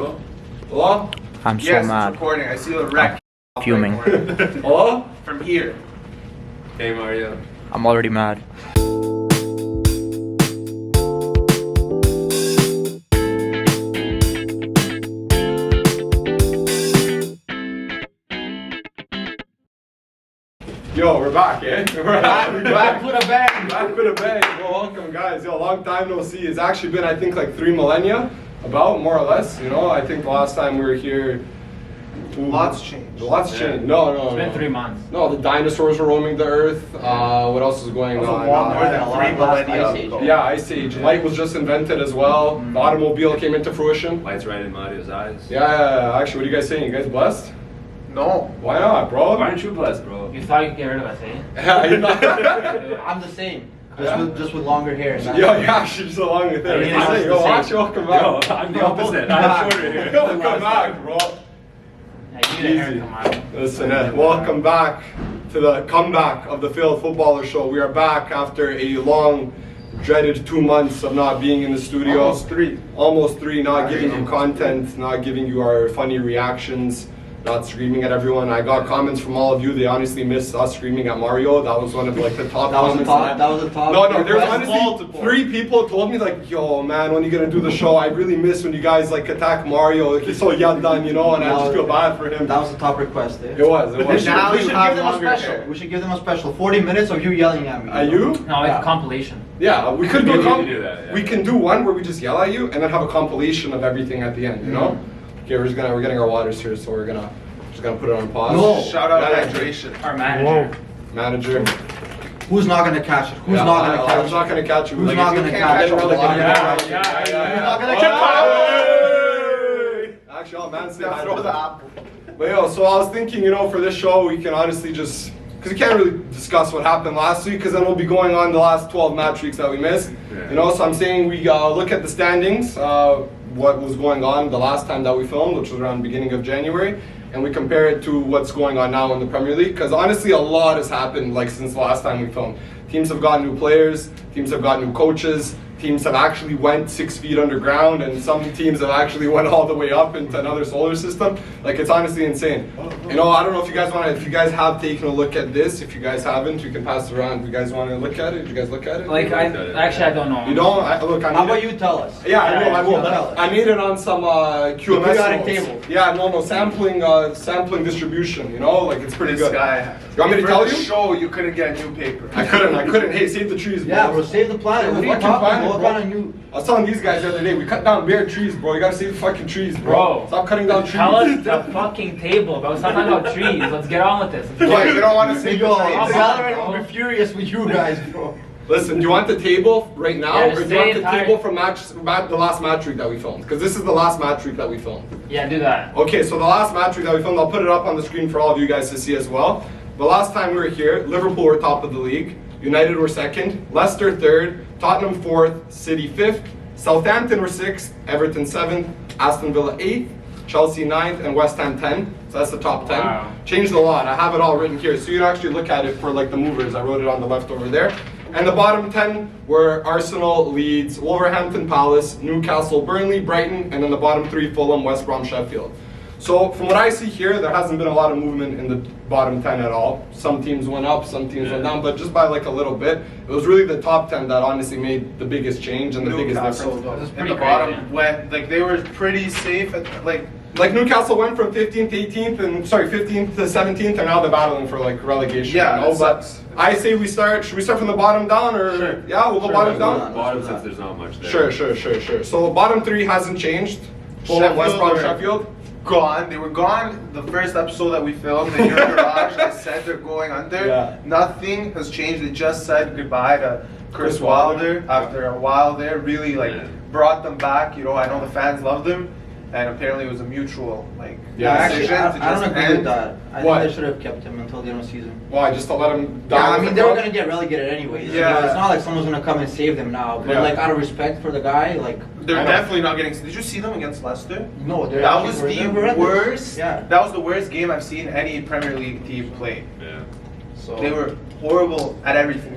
Hello? I'm so yes, mad. It's recording. I see the wreck. Fuming. Hello? From here. Hey Mario. I'm already mad. Yo, we're back, eh? We're back with a bang. Back with a bang. Well, welcome guys. Yo, long time no see. It's actually been, I think, like 3 millennia, about, more or less. You know, I think the last time we were here, Lots changed. Lots changed. No. It's been 3 months. No, the dinosaurs were roaming the earth. What else is going on? More than 3 millennia ago. Yeah, Ice Age. Light was just invented as well. The automobile came into fruition. Light's right in Mario's eyes. Yeah. Actually, what are you guys saying? You guys blessed? No. Why not, bro? Why aren't you blessed, bro? You thought you could get rid of us, eh? Yeah, you're not. I'm the same, just with longer hair. Yo, yeah, actually just along with it. Yeah, Yo, watch, welcome back. Yo, I'm the opposite. I'm shorter here. Welcome back, bro. Yeah, you need a hair, come on. Listen, welcome back to the comeback of the Failed Footballer Show. We are back after a long, dreaded 2 months of not being in the studio. Almost three, not giving you content, not giving you our funny reactions, not screaming at everyone. I got comments from all of you. They honestly missed us screaming at Mario. That was one of like the top comments. That was the top. No, there's honestly 3 people told me like, yo man, when are you gonna do the show? I really miss when you guys like attack Mario. Like, he's so done, you know, and I just feel bad for him. That was the top request. Eh? It was. We should give them a special. We should give them a special. 40 minutes of you yelling at me. Are you? No, it's a compilation. Yeah, we could do We a need to do that, yeah. We can do one where we just yell at you and then have a compilation of everything at the end, you know? Okay, we're getting our waters here, so we're gonna put it on pause. No. Shout out Yeah, hydration. Our manager. Manager. Who's not gonna catch it? Who's Yeah, not gonna catch Who's not gonna catch you? Who's Like, not if you gonna can't catch get you? relegated, Yeah. Who's not gonna Hey! Actually, all man say hi. Throw the apple. But yo, so I was thinking, you know, for this show, we can honestly just, because we can't really discuss what happened last week, because then we'll be going on the last 12 match weeks that we missed. Yeah. You know, so I'm saying we look at the standings, what was going on the last time that we filmed, which was around the beginning of January, and we compare it to what's going on now in the Premier League, because honestly, a lot has happened like since the last time we filmed. Teams have got new players, teams have got new coaches, teams have actually went 6 feet underground, and some teams have actually went all the way up into another solar system. Like, it's honestly insane. You know, I don't know if you guys if you guys have taken a look at this. If you guys haven't, you can pass it around. If you guys want to look at it, did you guys look at it? Like, I don't know. You don't? Look, I How made about it. you tell us? Yeah, I will. I will. Tell us. I made it on some QMS periodic notes. table. Yeah, no, sampling distribution. You know, like it's pretty This good. guy. You want me to tell you? Show you couldn't get new paper. I couldn't. Hey, save the trees, bro. Yeah, bro, save the planet. What are you Fucking talking planet, about? bro. What kind of new? I was telling these guys the other day, we cut down bare trees, bro. You gotta save the fucking trees, bro. Bro. Stop cutting down trees. Tell us the fucking table, bro. Stop talking about trees. Let's get on with this. Wait, you don't want to see Yo, the I'm trees? Valorant will be furious with you guys, bro. Listen, do you want the table right now, Yeah, or just do you want say the entire- table from the last match week that we filmed? Because this is the last match week that we filmed. Yeah, do that. Okay, so the last match week that we filmed, I'll put it up on the screen for all of you guys to see as well. The last time we were here, Liverpool were top of the league, United were second, Leicester third, Tottenham fourth, City fifth, Southampton were sixth, Everton seventh, Aston Villa eighth, Chelsea ninth, and West Ham 10. So that's the top 10. Wow. Changed a lot. I have it all written here, so you can actually look at it for like the movers. I wrote it on the left over there. And the bottom 10 were Arsenal, Leeds, Wolverhampton, Palace, Newcastle, Burnley, Brighton, and then the bottom 3, Fulham, West Brom, Sheffield. So from what I see here, there hasn't been a lot of movement in the bottom 10 at all. Some teams went up, some teams went down, but just by like a little bit. It was really the top 10 that honestly made the biggest change and the biggest Newcastle, difference. This is in pretty the bottom crazy. went, like they were pretty safe at, like Newcastle went from 15th to 18th, and 15th to 17th, and now they're battling for like relegation. Yeah, you know? that But sucks. I say should we start from the bottom down, or Sure. yeah, we'll go Sure, bottom let's go down. down. Bottom since there's not much there. Sure. So bottom 3 hasn't changed. Fulham, West Brom, Sheffield. gone. They were gone the first episode that we filmed in your garage. They said they're going under. Yeah. Nothing has changed. They just said goodbye to Chris Chris Wilder. Wilder after a while there. Really brought them back. You know, I know the fans loved them. And apparently it was a mutual Yeah, Actually, decision I to don't just agree end. with that. I What? think they should have kept him until the end of the season. Why? Just to let him down? Yeah, I with mean the they were club? gonna get relegated anyways. Yeah. You know, it's not like someone's gonna come and save them now. But Yeah. like out of respect for the guy, like They're I know. definitely not getting. Did you see them against Leicester? no, they're That actually- was they're the horrendous. worst. Yeah. That was the worst game I've seen any Premier League team play. Yeah. So they were horrible at everything.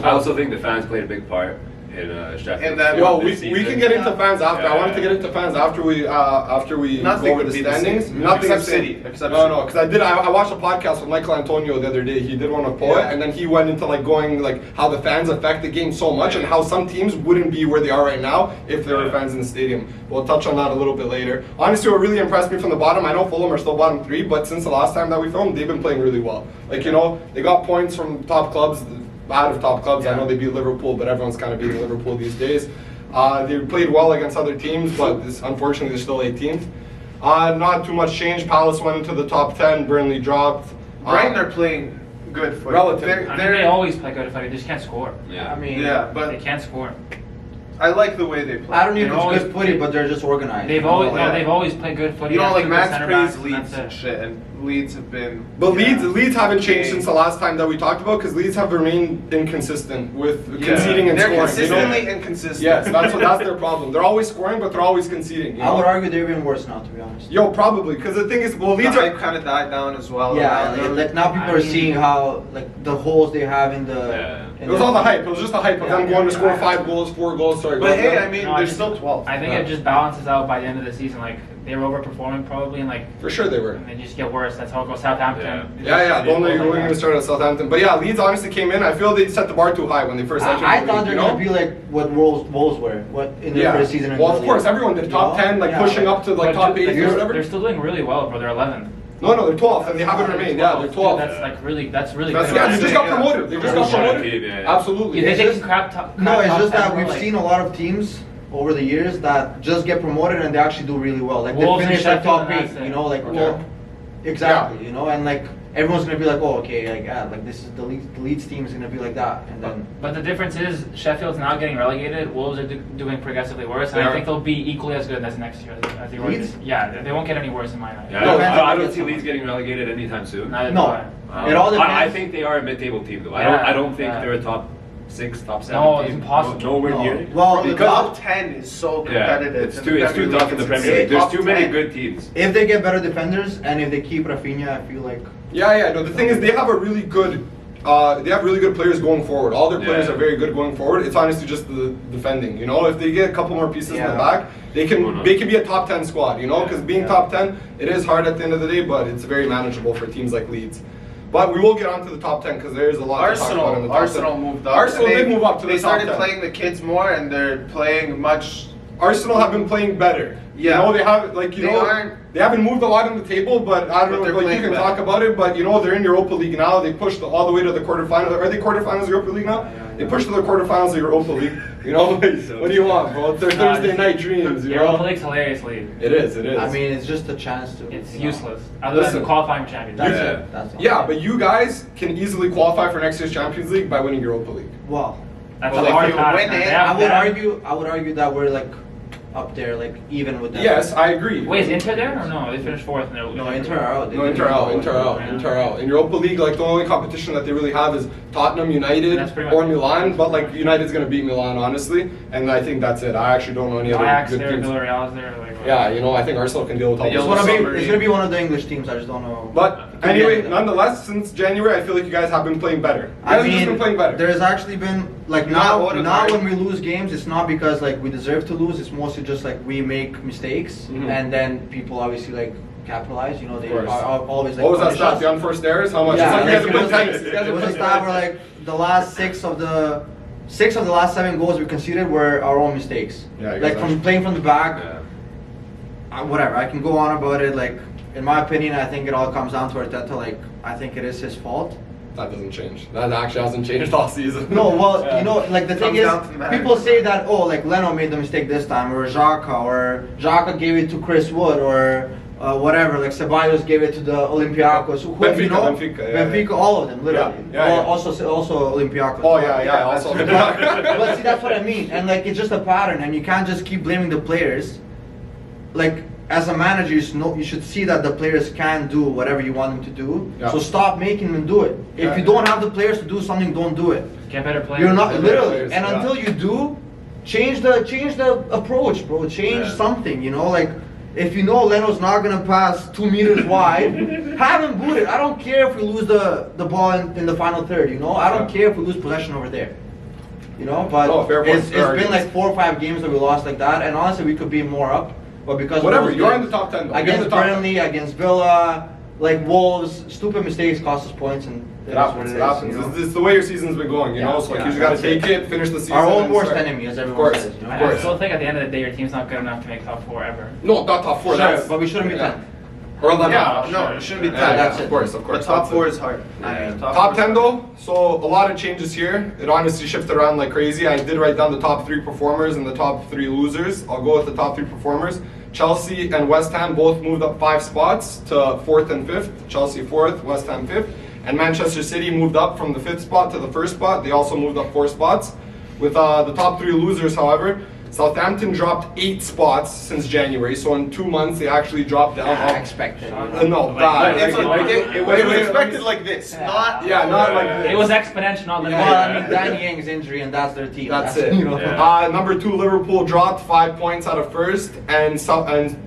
I also think the fans played a big part in Sheffield. And then- Yo, this we season. can get into fans after. I Yeah. wanted to get into fans after we Nothing go over would the be the standings. same. Nothing Except is same. City. Except No, City. no, because I watched a podcast with Michael Antonio the other day. He did one with Poet, Yeah. and then he went into like going like how the fans affect the game so much, and how some teams wouldn't be where they are right now if there were fans in the stadium. We'll touch on that a little bit later. Honestly, what really impressed me from the bottom, I know Fulham are still bottom 3, but since the last time that we filmed, they've been playing really well. Like, you know, they got points from top clubs, out of top clubs. I know they beat Liverpool, but everyone's kind of beating Liverpool these days. They played well against other teams, but unfortunately they're still 18th. Not too much change. Palace went into the top 10, Burnley dropped. Brighton are playing good footy. Relative. I mean, they always play good footy. They just can't score. Yeah. I mean, Yeah, They but can't score. I like the way they play. I don't even They've know if always it's good footy, but they're just organized. They've you know, always like- they've always played good footy. You know, That's like the Max centre praise backs, and Leeds that's and it. shit, and Leeds have been. But yeah. Leeds haven't changed Kane. since the last time that we talked about, because Leeds have remained inconsistent with conceding and They're scoring. consistently You know? inconsistent. Yes, that's their problem. They're always scoring, but they're always conceding. You I would know? argue they're even worse now, to be honest. Yo, probably, because the thing is, well, The Leeds hype are. kind of died down as well. Yeah, Ronaldo. like now people I are mean- seeing how like the holes they have in the. Yeah. in It was all the hype. It was just the hype of them going to score 5 goals, 4 goals. Sorry, But go hey, ahead. I mean, No, I they're think- still 12. I think Yeah. it just balances out by the end of the season. Like they were overperforming probably, and like For sure they were. and they just get worse. That's how it goes. Southampton. Yeah, don't let you going to start at Southampton. But yeah, Leeds honestly came in. I feel they set the bar too high when they first entered. I the thought league, they're you know? gonna be like what Wolves were, what in their first season. in Well, the of course, league. everyone did You top know? 10, like Yeah, pushing up to like But top ju- 8 or they're whatever. still doing really well, bro. They're 11th. No, they're 12th, and they haven't remained. Yeah, they're 12th. That's like really. That's really That's good. Yeah, what they I'm just saying, got promoted. They just got Yeah. promoted. Yeah. Absolutely. You think they just- can crap top? No, it's just that we've we've seen a lot of teams over the years that just get promoted and they actually do really well. Like they Wolves and finish like Sheffield top and 8, that's it. you know, like Okay. well, exactly, you know, and like everyone's gonna be like, oh, okay, like like this is the Leeds team is gonna be like that, and then But the difference is Sheffield's not getting relegated. Wolves are doing progressively worse, and They I are. think they'll be equally as good as next year as they were. Leeds? Yeah, they won't get any worse in my eyes. Yeah, No, I don't see Leeds getting relegated anytime soon. Neither No. do I. It all I depends. think they are a mid-table team though. Yeah, I don't think yeah. they're a top 6, top 7 No, team. it's impossible. Nowhere No. near. Well, Bro, the because- top 10 is so Yeah, competitive. it's too tough in the Premier League. There's too many good teams. if they get better defenders and if they keep Rafinha, I feel like Yeah. No, the thing is, they have a really good. They have really good players going forward. All their players Yeah. are very good going forward. It's honestly just the defending. You know, if they get a couple more pieces in the Yeah. back, they Why can not? be a top 10 squad. You know, because being Yeah. top 10, it is hard at the end of the day, but it's very manageable for teams like Leeds. But we will get onto the top 10 because there is a lot to talk about in the Arsenal, top 10. moved up. Arsenal And did move up to They the top started 10. playing the kids more, and they're playing much. Arsenal have been playing better. Yeah. You know, they have like They aren't- they haven't moved a lot on the table, but I But don't know they're like you playing can better. talk about it, but you know they're in Europa League now. They pushed all the way to the quarterfinals. Are they quarterfinals of Europa League now? They pushed to the quarterfinals of Europa League. You know, what do you want, bro? It's their Thursday night dreams, you Europa know? League's hilarious league. It is. I mean it's just a chance to. It's you know. useless. Other Listen. than qualifying for Champions That's League. Yeah. it. That's all. Yeah, but you guys can easily qualify for next year's Champions League by winning Europa League. Well, That's Well, a if hard you task. win man. it, They have- I would argue that we're like up there, like even with them. Yes, I agree. Wait, is Inter there or no? They finished 4th. And No, Inter are out. They No, didn't Inter out, go Inter out, anywhere. Inter out. In Europa League, like the only competition that they really have is Tottenham, United, That's pretty much- or Milan. But like United's gonna beat Milan, honestly, and I think that's it. I actually don't know any other Ajax good there, teams. Villarreal's there. Like, Yeah, you know, I think Arsenal can deal with all The this. yellow It's gonna be one of the English teams. I just don't know. But Could anyway, be. nonetheless, since January, I feel like you guys have been playing better. You I guys have just been mean, playing better. there's actually been like Not now Odegaard. when we lose games, it's not because like we deserve to lose. It's mostly just like we make mistakes, Mhm. and then people obviously like capitalize. You know, they Of course. are always like. What was that punish stat? us. The unforced errors? How much? Yeah, It's like you guys like, have been it was like- tense. You guys it have was a been stat tense. where like the last six of the last 7 goals we conceded were our own mistakes. Yeah, you like guys from actually- playing from the back. Yeah. Whatever, I can go on about it. Like in my opinion, I think it all comes down to Arteta. Like I think it is his fault. That doesn't change. That actually hasn't changed all season. No, well, Yeah. you know, like the thing Comes is, down to the manager. people say that, oh, like Leno made the mistake this time, or Xhaka gave it to Chris Wood, or whatever, like Ceballos gave it to the Olympiacos. Whoever, you know, Benfica, yeah. all of them, literally. Yeah, yeah. Also Olympiacos. Oh yeah. Also, But see, that's what I mean, and like it's just a pattern, and you can't just keep blaming the players. Like as a manager, you should see that the players can do whatever you want them to do. Yeah. So stop making them do it. If Yeah. you don't have the players to do something, don't do it. Get better players. You're not Yeah, literally, players, and yeah. until you do, change the approach, bro. Change Yeah. something, you know. Like if you know Leno's not gonna pass 2 meters wide, have him boot it. I don't care if we lose the ball in the final third. You know, I don't Yeah. care if we lose possession over there. you know. But Oh, fair point, it's fair been arguments. like 4 or 5 games that we lost like that, and honestly, we could be more up. But because of Whatever, those you're in games- the top 10 though. You're in against the top 10. Burnley, against Villa, like Wolves, stupid mistakes cost us points, and It happens. is It what it happens. is, you know? It's the way your season's been going, you know. So like Yeah, you just gotta that's take it. it, finish the season. Our own and worst start. enemy, as Of everyone course, says. You know? of I course. still think at the end of the day, your team's not good enough to make top 4 ever. No, not top 4. Sure, That's but we shouldn't be yeah. 10th. Or 11. Yeah, sure, no, sure. it shouldn't be Yeah, 10. that's it. Of course, But that's top it. 4 is hard. Yeah. Top 10 though, so a lot of changes here. It honestly shifted around like crazy. I did write down the top 3 performers and the top 3 losers. I'll go with the top 3 performers. Chelsea and West Ham both moved up 5 spots to 4th and 5th. Chelsea 4th, West Ham 5th. And Manchester City moved up from the 5th spot to the 1st spot. They also moved up 4 spots. With the top 3 losers, however, Southampton dropped 8 spots since January. So in 2 months, they actually dropped down. I expected. No, Like, bad. It's Like, like, it it was wait, expected like this, not Yeah, not like this. It was exponential, not linear. Well, I mean, Danny Yang's injury, and that's their team. That's it. You know. Yeah. Number 2, Liverpool dropped 5 points out of 1st, and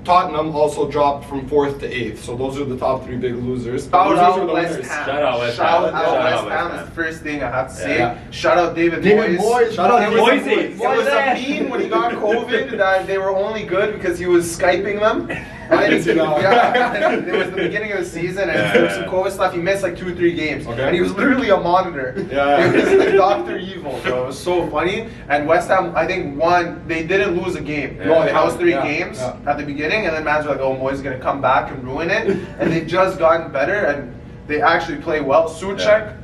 Tottenham also dropped from 4th to 8th. So those are the top 3 big losers. Shout Losers out are the West winners. Ham. Shout out West Shout Ham. out Shout out West West Ham Ham. is the first thing I have to say. Yeah. Shout out David David Moyes. Moyes. Shout out It David was, Moyes. it was a meme when he got COVID that they were only good because he was Skyping them. Right? didn't see that. Yeah, and it was the beginning of the season and there was some COVID stuff. He missed like 2 or 3 games. Okay. And he was literally a monitor. Yeah. It was like Dr. Evil, bro. It was so funny. And West Ham, I think, won. They didn't lose a game. No, they That was haven't. 3 Yeah, games yeah. at the beginning. And then man's were like, oh, Moyes is going to come back and ruin it. And they've just gotten better and they actually play well. Suchek,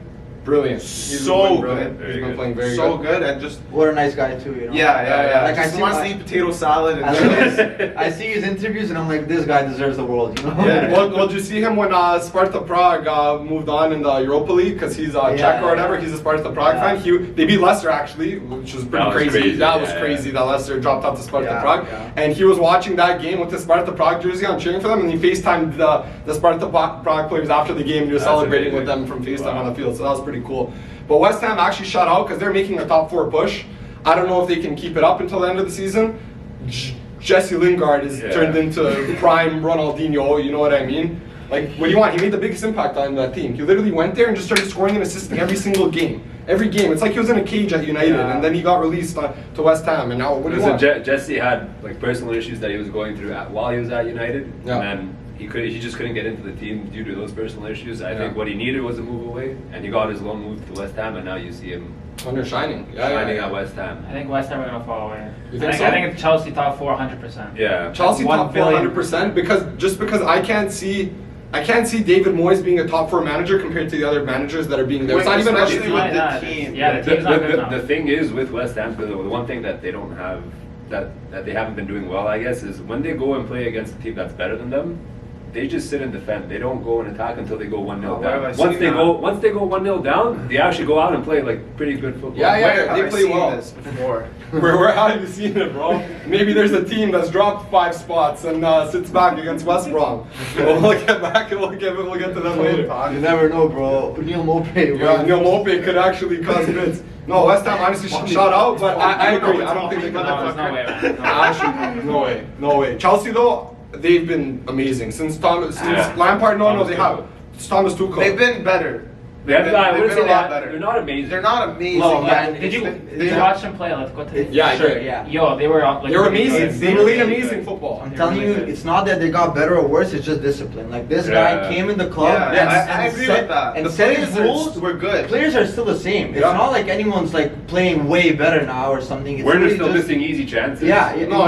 Brilliant. He's So been brilliant. good. He's Very been good. playing very so good. good. And just, What a nice guy too, you know. yeah. Like, I just see wants my- to eat potato salad. And I see his interviews and I'm like, this guy deserves the world, you know? Yeah. Well, did you see him when Sparta Prague moved on in the Europa League because he's Czech Yeah, or whatever? yeah. He's a Sparta Prague Yeah. fan. They beat Leicester actually, which was pretty That was crazy. crazy, That was yeah, crazy yeah. that Leicester dropped out to Sparta Yeah, Prague, yeah. and he was watching that game with the Sparta Prague jersey on, cheering for them, and he FaceTimed the Sparta Prague players after the game, and he was That's celebrating with amazing. them from FaceTime Wow. on the field. So that was pretty cool. But West Ham actually shut out because they're making a top 4 push. I don't know if they can keep it up until the end of the season. Jesse Lingard is Yeah. turned into prime Ronaldinho, you know what I mean? Like, what do you want? He made the biggest impact on that team. He literally went there and just started scoring and assisting every single game. Every game. It's like he was in a cage at United, Yeah. and then he got released to West Ham, and now what do you Listen, want? Jesse had like personal issues that he was going through while he was at United, Yeah. and then he just couldn't get into the team due to those personal issues. I Yeah. think what he needed was a move away, and he got his loan move to West Ham, and now you see him Under shining. Yeah, shining yeah. at West Ham. I think West Ham are gonna fall away. You think so? I think it's Chelsea top 4, 100%. Yeah. Chelsea 1 top billion. 400% because I can't see David Moyes being a top 4 manager compared to the other managers that are being there. It's not even Especially that with Why the not? team. Yeah, the team's not good enough. The thing is with West Ham, the one thing that they don't have, that they haven't been doing well, I guess, is when they go and play against a team that's better than them, they just sit and defend. They don't go and attack until they go 1-0 where have I down. seen that? Once they go 1-0 down, they actually go out and play like pretty good football. Yeah, yeah. Where have they I play seen well. this before? Where have you seen it, bro? Maybe there's a team that's dropped 5 spots and sits back against West Brom. We'll get back and we'll get to them later. You never know, bro. Neil Mopey. Yeah, Neil Mopey could actually cause bits. No, West Ham honestly shut out, but I agree. I don't think they can. No, there's no way, man. Actually, no way. Chelsea though, they've been amazing since Yeah. Lampard. No, Thomas they Tuchel. have. It's Thomas Tuchel. They've been better. They have, I They've wouldn't been say a lot that. better. They're not amazing. They're not amazing. No, but man, Did you they- watch them play? Let's go to Yeah, I sure, did. yeah. Yo, they were like, They were amazing. good. They played amazing football. I'm telling you, it's not that they got better or worse. It's just discipline. Like this Yeah. guy came in the club. Yeah, and, I and agree set, with that. And The set his players rules. were good. Players are still the same. It's Yeah. not like anyone's like playing way better now or something. It's Werner's really still just- missing easy chances. Yeah, yeah. No.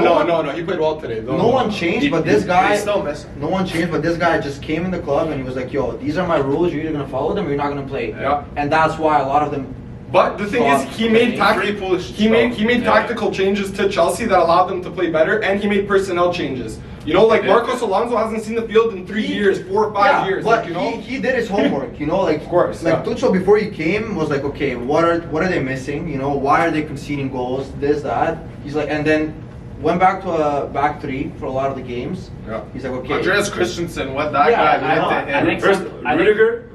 He played well today. No one changed, but this They guy. still miss. No one changed, but this guy just came in the club and he was like, "Yo, these are my rules. You're either gonna follow them or you're not gonna play." Yeah. And that's why a lot of them. But the thing is, he made Pretty foolish he made stuff. tactical changes to Chelsea that allowed them to play better, and he made personnel changes. You know, like Yeah. Marcos Alonso hasn't seen the field in 3 years, 4 or 5 years. But Like, you know, he did his homework, you know, like Of course, like yeah. Tuchel before he came was like, okay, what are they missing? You know, why are they conceding goals? This, that. He's like, and then went back to a back 3 for a lot of the games. Yeah. He's like, okay, Andreas Christensen, what that Yeah, guy I know. did to I him. think First, Rudiger.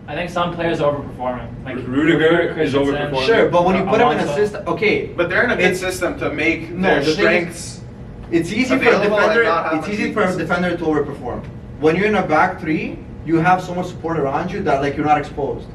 I think some players are overperforming. Like Rudiger is Christensen. overperforming. sure, but when you put him in a Alonso. system, okay, But they're in a good It's- system to make No, their the thing is- strengths. it's easy for a available and defender. not have It's much easy for a weaknesses. defender to overperform. When you're in a back 3, you have so much support around you that like you're not exposed.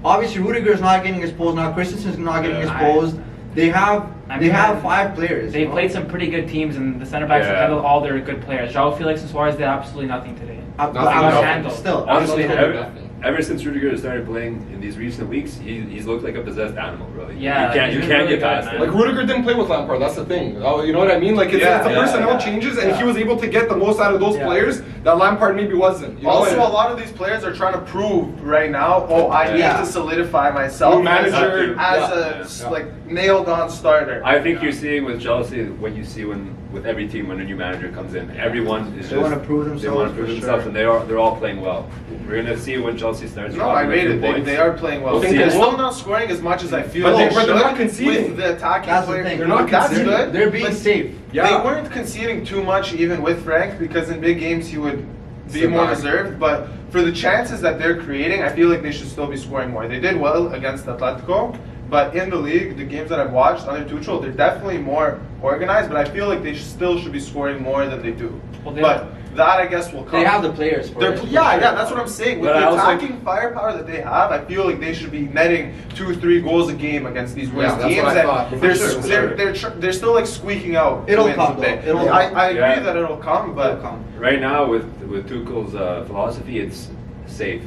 Obviously, Rudiger's not getting exposed now. Christensen's not getting Yeah. exposed. They have I they mean, have 5 players. They you know? played some pretty good teams, and the center backs have Yeah. handled all their good players. João Felix and Suarez did absolutely nothing today. But Nothing I'm else. Handled. still Honestly, Nothing. ever since Rudiger started playing in these recent weeks, he's looked like a possessed animal, really. Yeah, you he's can't really get past good, it. man. Like Rudiger didn't play with Lampard. That's the thing. Oh, you know what I mean? Like it's the personnel changes, and he was able to get the most out of those players that Lampard maybe wasn't. You know? Also, And- a lot of these players are trying to prove right now, oh, I need Yeah. to solidify myself New manager. as Yeah. a like nailed-on starter. I think you're seeing with Chelsea what you see with every team when a new manager comes in. Everyone is They wanna prove They themselves, want to prove for themselves, sure. and they're all playing well. We're gonna see when Chelsea starts. No, I dropping a rate few it. They, points. they are playing well. Well, They're think still they- not scoring as much as I feel But they they're should not conceding. with the attacking That's the play. thing. They're not That's conceding. good. They're being but safe. Yeah. They weren't conceding too much even with Frank because in big games he would be Sit more back. reserved. But for the chances that they're creating, I feel like they should still be scoring more. They did well against Atletico, but in the league, the games that I've watched under Tuchel, they're definitely more organized. But I feel like they still should be scoring more than they do. Well, they- but that I guess will come. They have the players for They're, it. yeah, that's what I'm saying. With But I the also- attacking firepower that they have, I feel like they should be netting 2-3 goals a game against these worst that's teams. what I and thought, for they're, sure, for sure. they're still like squeaking out. It'll wins come, a bit. though. It'll I come. agree Yeah. that it'll come, but It'll come. Right now, with Tuchel's philosophy, it's safe.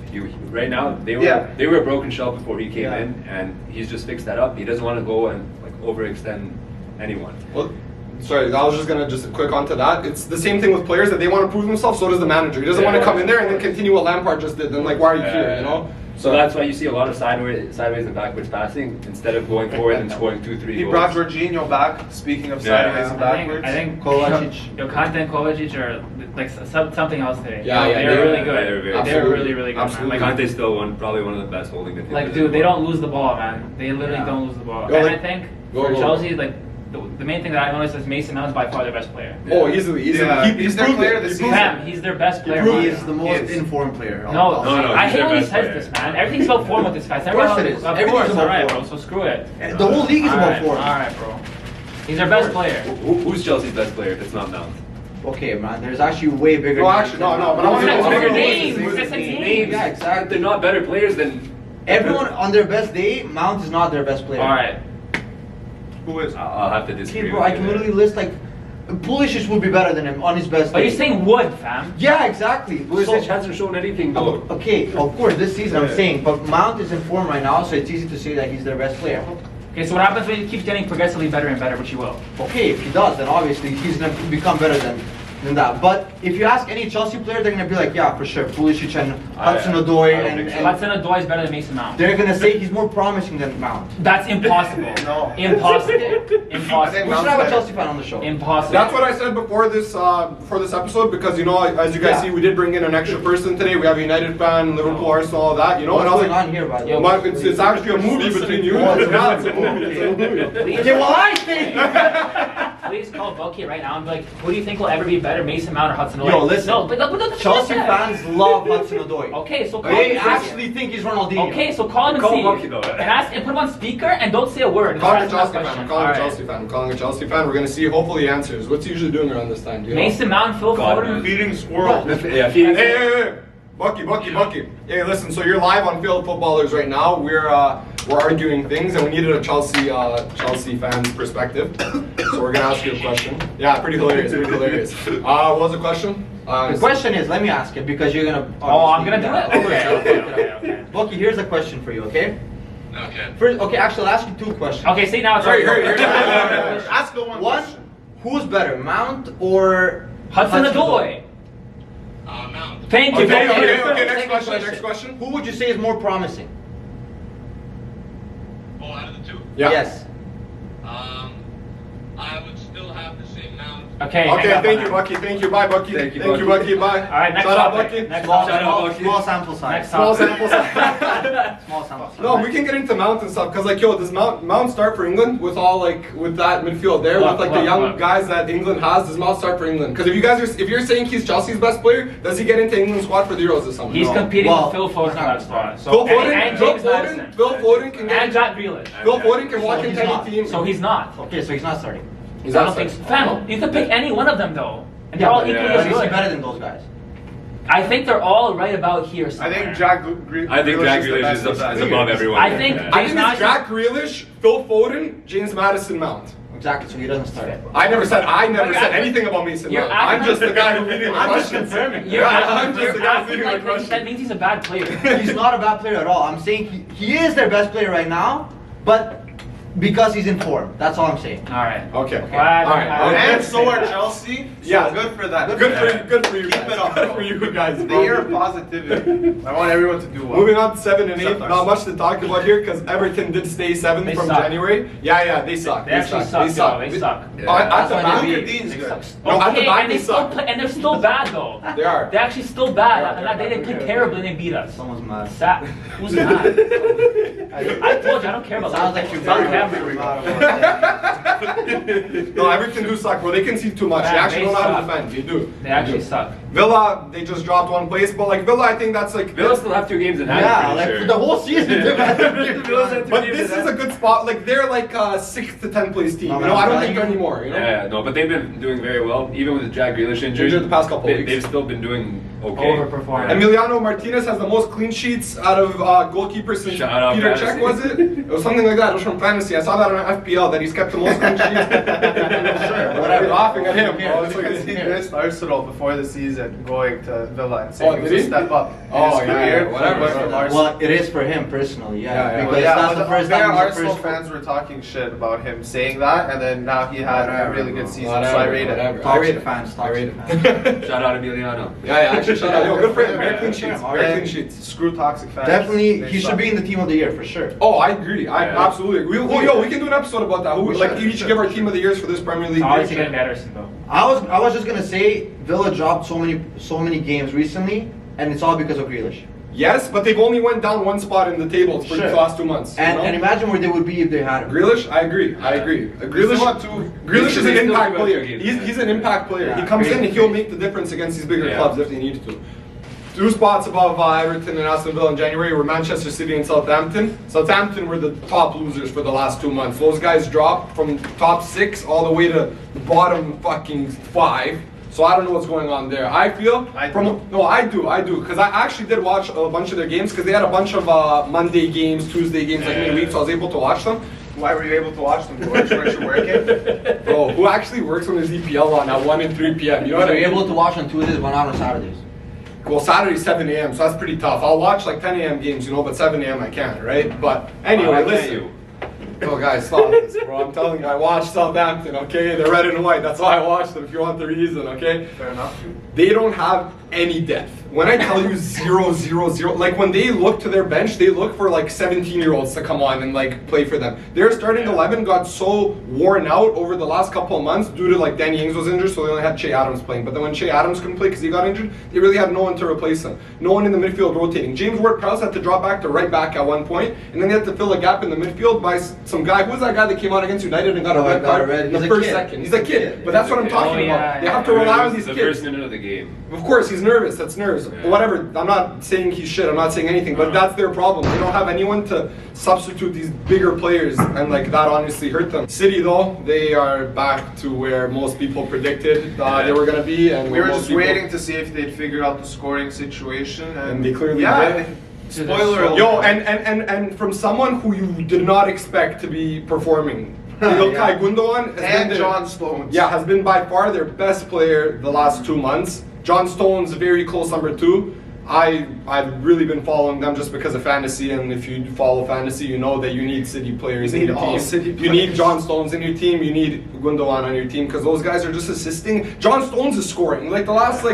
Right now, they were Yeah. they were a broken shell before he came Yeah. in, and he's just fixed that up. He doesn't want to go and like overextend anyone. Well, sorry, I was just gonna just quick onto that. It's the same thing with players that they want to prove themselves. So does the manager. He doesn't want to come in there and then continue what Lampard just did. Then like, why are you here? You know. So that's why you see a lot of sideways and backwards passing instead of going forward and scoring 2-3 he goals. brought Jorginho back. Speaking of Yeah. sideways and I backwards, think Kovacic. Kante and Kovacic are like something else today. Yeah, yeah, they're yeah, really yeah, good. they're very- They're absolutely. really, really good. Absolutely. Man. Kante's still probably one of the best holding midfielders. Like, dude, they don't lose the ball, man. They literally Yeah. don't lose the ball. Go, And like- I think go, for go. Chelsea, like the main thing that I noticed is Mason Mount is by far their best player. Oh, easily. Yeah, he's their proved player it. this He proved season. it. Fam, he's their best player. proved man. He is the most Yes. informed player. No, No, I he's hate their when he best says player. this, man. Everything's about form with this guy. Of course it is. Of Everything's course, about alright, form. bro. So screw it. The whole league is about Alright, form. alright, bro. He's their best player. Who's Chelsea's best player if it's not Mount? Okay, man. There's actually way bigger. No, names actually, than no, that. but I want to It's know bigger bigger names. names. It's just Names. names. Yeah, exactly. They're not better players than Everyone on their best day, Mount is not their best player. Alright. who is? I'll have to disagree. Okay, bro, with I you can there. literally list like Pulisic would be better than him on his best But day. you're saying would, fam. Yeah, exactly. Pulisic So- hasn't shown anything though. Okay, of course, this season I'm Yeah. saying, but Mount is in form right now, so it's easy to say that he's their best player. Okay, so what happens when he keeps getting progressively better and better, which he will? Okay, if he does, then obviously he's gonna become better than that. But if you ask any Chelsea player, they're gonna be like, yeah, for sure, Pulisic and Hudson-Odoi, I don't and, think so. and Hudson-Odoi is better than Mason Mount. they're gonna say he's more promising than Mount. That's impossible. No. Impossible. I think We Impossible. should Mount's have a better. Chelsea fan on the show. Impossible. That's what I said before this episode because you know as you guys Yeah. see we did bring in an extra person today. We have a United fan, Liverpool, Arsenal, all that. You know, What's and I was going like, on here, by the Yo, way? it's actually a movie between you. Oh, it's a Yeah, movie. it's a movie. It's a movie. Please, Okay, well I think. please call Bucky right now and be like, who do you think will ever be better, Mason Mount or Hudson-Odoi? Yo, listen. No, but Chelsea fans love Hudson-Odoi. Okay, so call They him. actually think he's Ronaldinho. Okay, so call him and Call see. Bucky, though. And ask and put him on speaker and don't say a word. I'm calling a Just ask Chelsea him fan. question. I'm calling a Alright. Chelsea fan. I'm calling a Chelsea fan. We're gonna see. Hopefully, he answers. What's he usually doing around this time? Do you know? Mason Mount, Phil God Foden. knows. feeding squirrels. Yeah, Hey, hey, hey, Bucky. Hey, listen. So you're live on Field Footballers right now. We're arguing things, and we needed a Chelsea fan's perspective. So we're gonna ask you a question. Yeah, pretty hilarious. What was the question? The question is, let me ask it because you're gonna. Oh, I'm gonna do obviously- it? Okay. Bucky, here's a question for you, okay? Okay. First, okay, actually, I'll ask you two questions. Okay, see now it's Hurry. Ask the one One, question. who's better, Mount or Hudson-Odoi. Mount. Thank you. Okay, thank you. okay. Next Second question. Who would you say is more promising? Oh, out of the two? Yeah. Yes. I would still have the same Mount. Okay. Okay, hang up thank on you, that. Bucky. Thank you. Bye, Bucky. Thank you, Bucky. Bye. All right, next Shout out, topic. Bucky. Next Small, topic. small sample size. Next Small topic. sample size. Small sample size. No, we can get into Mount and stuff because, like, yo, does Mount start for England with that midfield there Look, with the look, young look. guys that England has? Does Mount start for England? Because if you're saying he's Chelsea's best player, does he get into England's squad for the Euros this summer? He's No. competing Well, with Phil Foden he's for not that gonna spot. So, Phil Foden, and James Phil Madison. Foden can And get. Jack Grealish. Phil Foden can walk So into he's not. any team. So he's not. Okay, so he's not starting. He's I not don't think so. starting. Fam, you could pick any one of them though. And they're Yeah, all but equally yeah. as is he good. better than those guys? I think they're all right about here I somewhere. think Jack Grealish is above everyone. I think- Yeah. I think Not- it's Jack Grealish, Phil Foden, James Madison, Mount. Exactly, so he doesn't start. I never said Like, anything about Mason you're Mount. I'm acting- just the guy who reading the I'm just questions. confirming. You're I'm acting, just the you're guy acting reading the like that questions. means he's a bad player. He's not a bad player at all. I'm saying he is their best player right now, but because he's in form. That's all I'm saying. All right. Okay. Well, I- All right. I- Okay. And so are Chelsea. So Yeah. good for that. Good for you Keep guys. it up. Good for you guys. The bro. year of positivity. I want everyone to do well. Moving on to 7 and 8, Except not us. much to talk about here because Everton did stay 7th They from suck. January. Yeah, they suck. They actually suck. They suck. They suck. Yeah. At That's the why back, they Luka beat- Dean's good. No, at the Okay, back and they they still suck. play, and they're still bad though. They are. They're actually still bad. Yeah, and they didn't play terribly and they beat us. Someone's mad. Sad. Who's mad? I told you I don't care about Sounds that. like you're It's on very camera. No, Everton do suck, bro. They concede too much. They Man, actually they don't know how to suck. defend. They do. They actually do. suck. Villa, they just dropped one place, but like Villa, I think that's like. Villa still have 2 games in hand. Yeah, I'm like pretty for sure. the whole season. they've had Villa's had 2 But games this in is a hand. good spot. Like they're like 6th to 10th place team. No, You know, man, I don't I'm think they're telling you. anymore. You know. Yeah, no, but they've been doing very well, even with the Jack Grealish injury. Injured the past couple weeks. They've still been doing okay. Overperforming. Emiliano Martinez has the most clean sheets out of goalkeepers since Shout out Peter Fantasy. Cech, was it? It was something like that. It was from Fantasy. I saw that on FPL that he's kept the most clean sheets. Sure, Whatever. You're laughing at him. Here, Oh, it's Because he okay. missed Arsenal before the season going to Villa and Oh, saying did he he? was a step up in Oh, his yeah, career. yeah, whatever. Went from Arsenal. Well, it is for him personally, Yeah, yeah. yeah. Because Well, yeah, that's but the first there time he's the Arsenal first fans were talking shit about him saying that, and then now he had a Whatever, really good bro. season, so I rate it. Whatever. I rate Toxic it. fans, I rate toxic it. fans. Shout out Emiliano. Yeah, actually, shout out. Yo, good for him. Very clean Yeah. sheets. Very And clean sheets. Screw toxic fans. Definitely, They he should suck. be in the team of the year for sure. Oh, I agree. I Yeah. absolutely agree. We can do an episode about that. Who, We like, should, each we give our should. team of the years for this Premier League. Obviously year. getting Ederson though. I was just gonna say Villa dropped so many games recently, and it's all because of Grealish. Yes, but they've only went down one spot in the table for Sure. the last 2 months. And, you know? and imagine where they would be if they had him. Grealish, I agree. I agree. They still have two- Grealish is an They still impact do have player. two games, He's, yeah. he's an impact player. Yeah. He comes in and Crazy. he'll make the difference against these bigger Yeah. clubs if they need to. 2 spots above Everton and Aston Villa in January were Manchester City and Southampton. Southampton were the top losers for the last 2 months. Those guys dropped from top 6 all the way to the bottom fucking 5. So I don't know what's going on there. I feel I from do. I do because I actually did watch a bunch of their games because they had a bunch of Monday games, Tuesday games like midweek, so I was able to watch them. Why were you able to watch them, George? Weren't you working? Bro, who actually works when there's EPL on at 1 and 3 p.m.? You know what So I you're mean? able to watch on Tuesdays, but not on Saturdays. Well, Saturday's 7 a.m., so that's pretty tough. I'll watch like 10 a.m. games, you know, but 7 a.m. I can't, right? But anyway, Why can't listen. you? Oh, guys, stop this, bro. I'm telling you, I watched Southampton, okay? They're red and white. That's why I watched them, if you want the reason, okay? Fair enough. They don't have any depth. When I tell you 0-0-0, like when they look to their bench, they look for like 17-year-olds to come on and like play for them. Their starting 11 got so worn out over the last couple of months due to like Danny Ings was injured, so they only had Che Adams playing. But then when Che Adams couldn't play because he got injured, they really had no one to replace him. No one in the midfield rotating. James Ward-Prowse had to drop back to right back at one point, and then they had to fill a gap in the midfield by some guy. Who was that guy that came out against United and got a Oh, red got a card red- the he's a first kid. second? He's a kid, but that's what I'm He's a talking kid. about. Oh, They yeah, have to yeah. rely on It these was the kids. first minute of the game. Of course, he's nervous. That's nerves. Yeah. Whatever. I'm not saying he's shit. I'm not saying anything. But that's their problem. They don't have anyone to substitute these bigger players, and like that honestly hurt them. City though, they are back to where most people predicted they were gonna be, and We were most just people- waiting to see if they'd figure out the scoring situation, And they clearly yeah. did. Spoiler alert. Yo, and from someone who you did not expect to be performing, Ilkay Yeah. Gundogan has and been John Stones. Yeah, has been by far their best player the last 2 months. John Stones, very close number 2. I've really been following them just because of fantasy, and if you follow fantasy, you know that you need City players You in need your all team. City You need players. John Stones in your team. You need Gundogan on your team because those guys are just assisting. John Stones is scoring like the last No,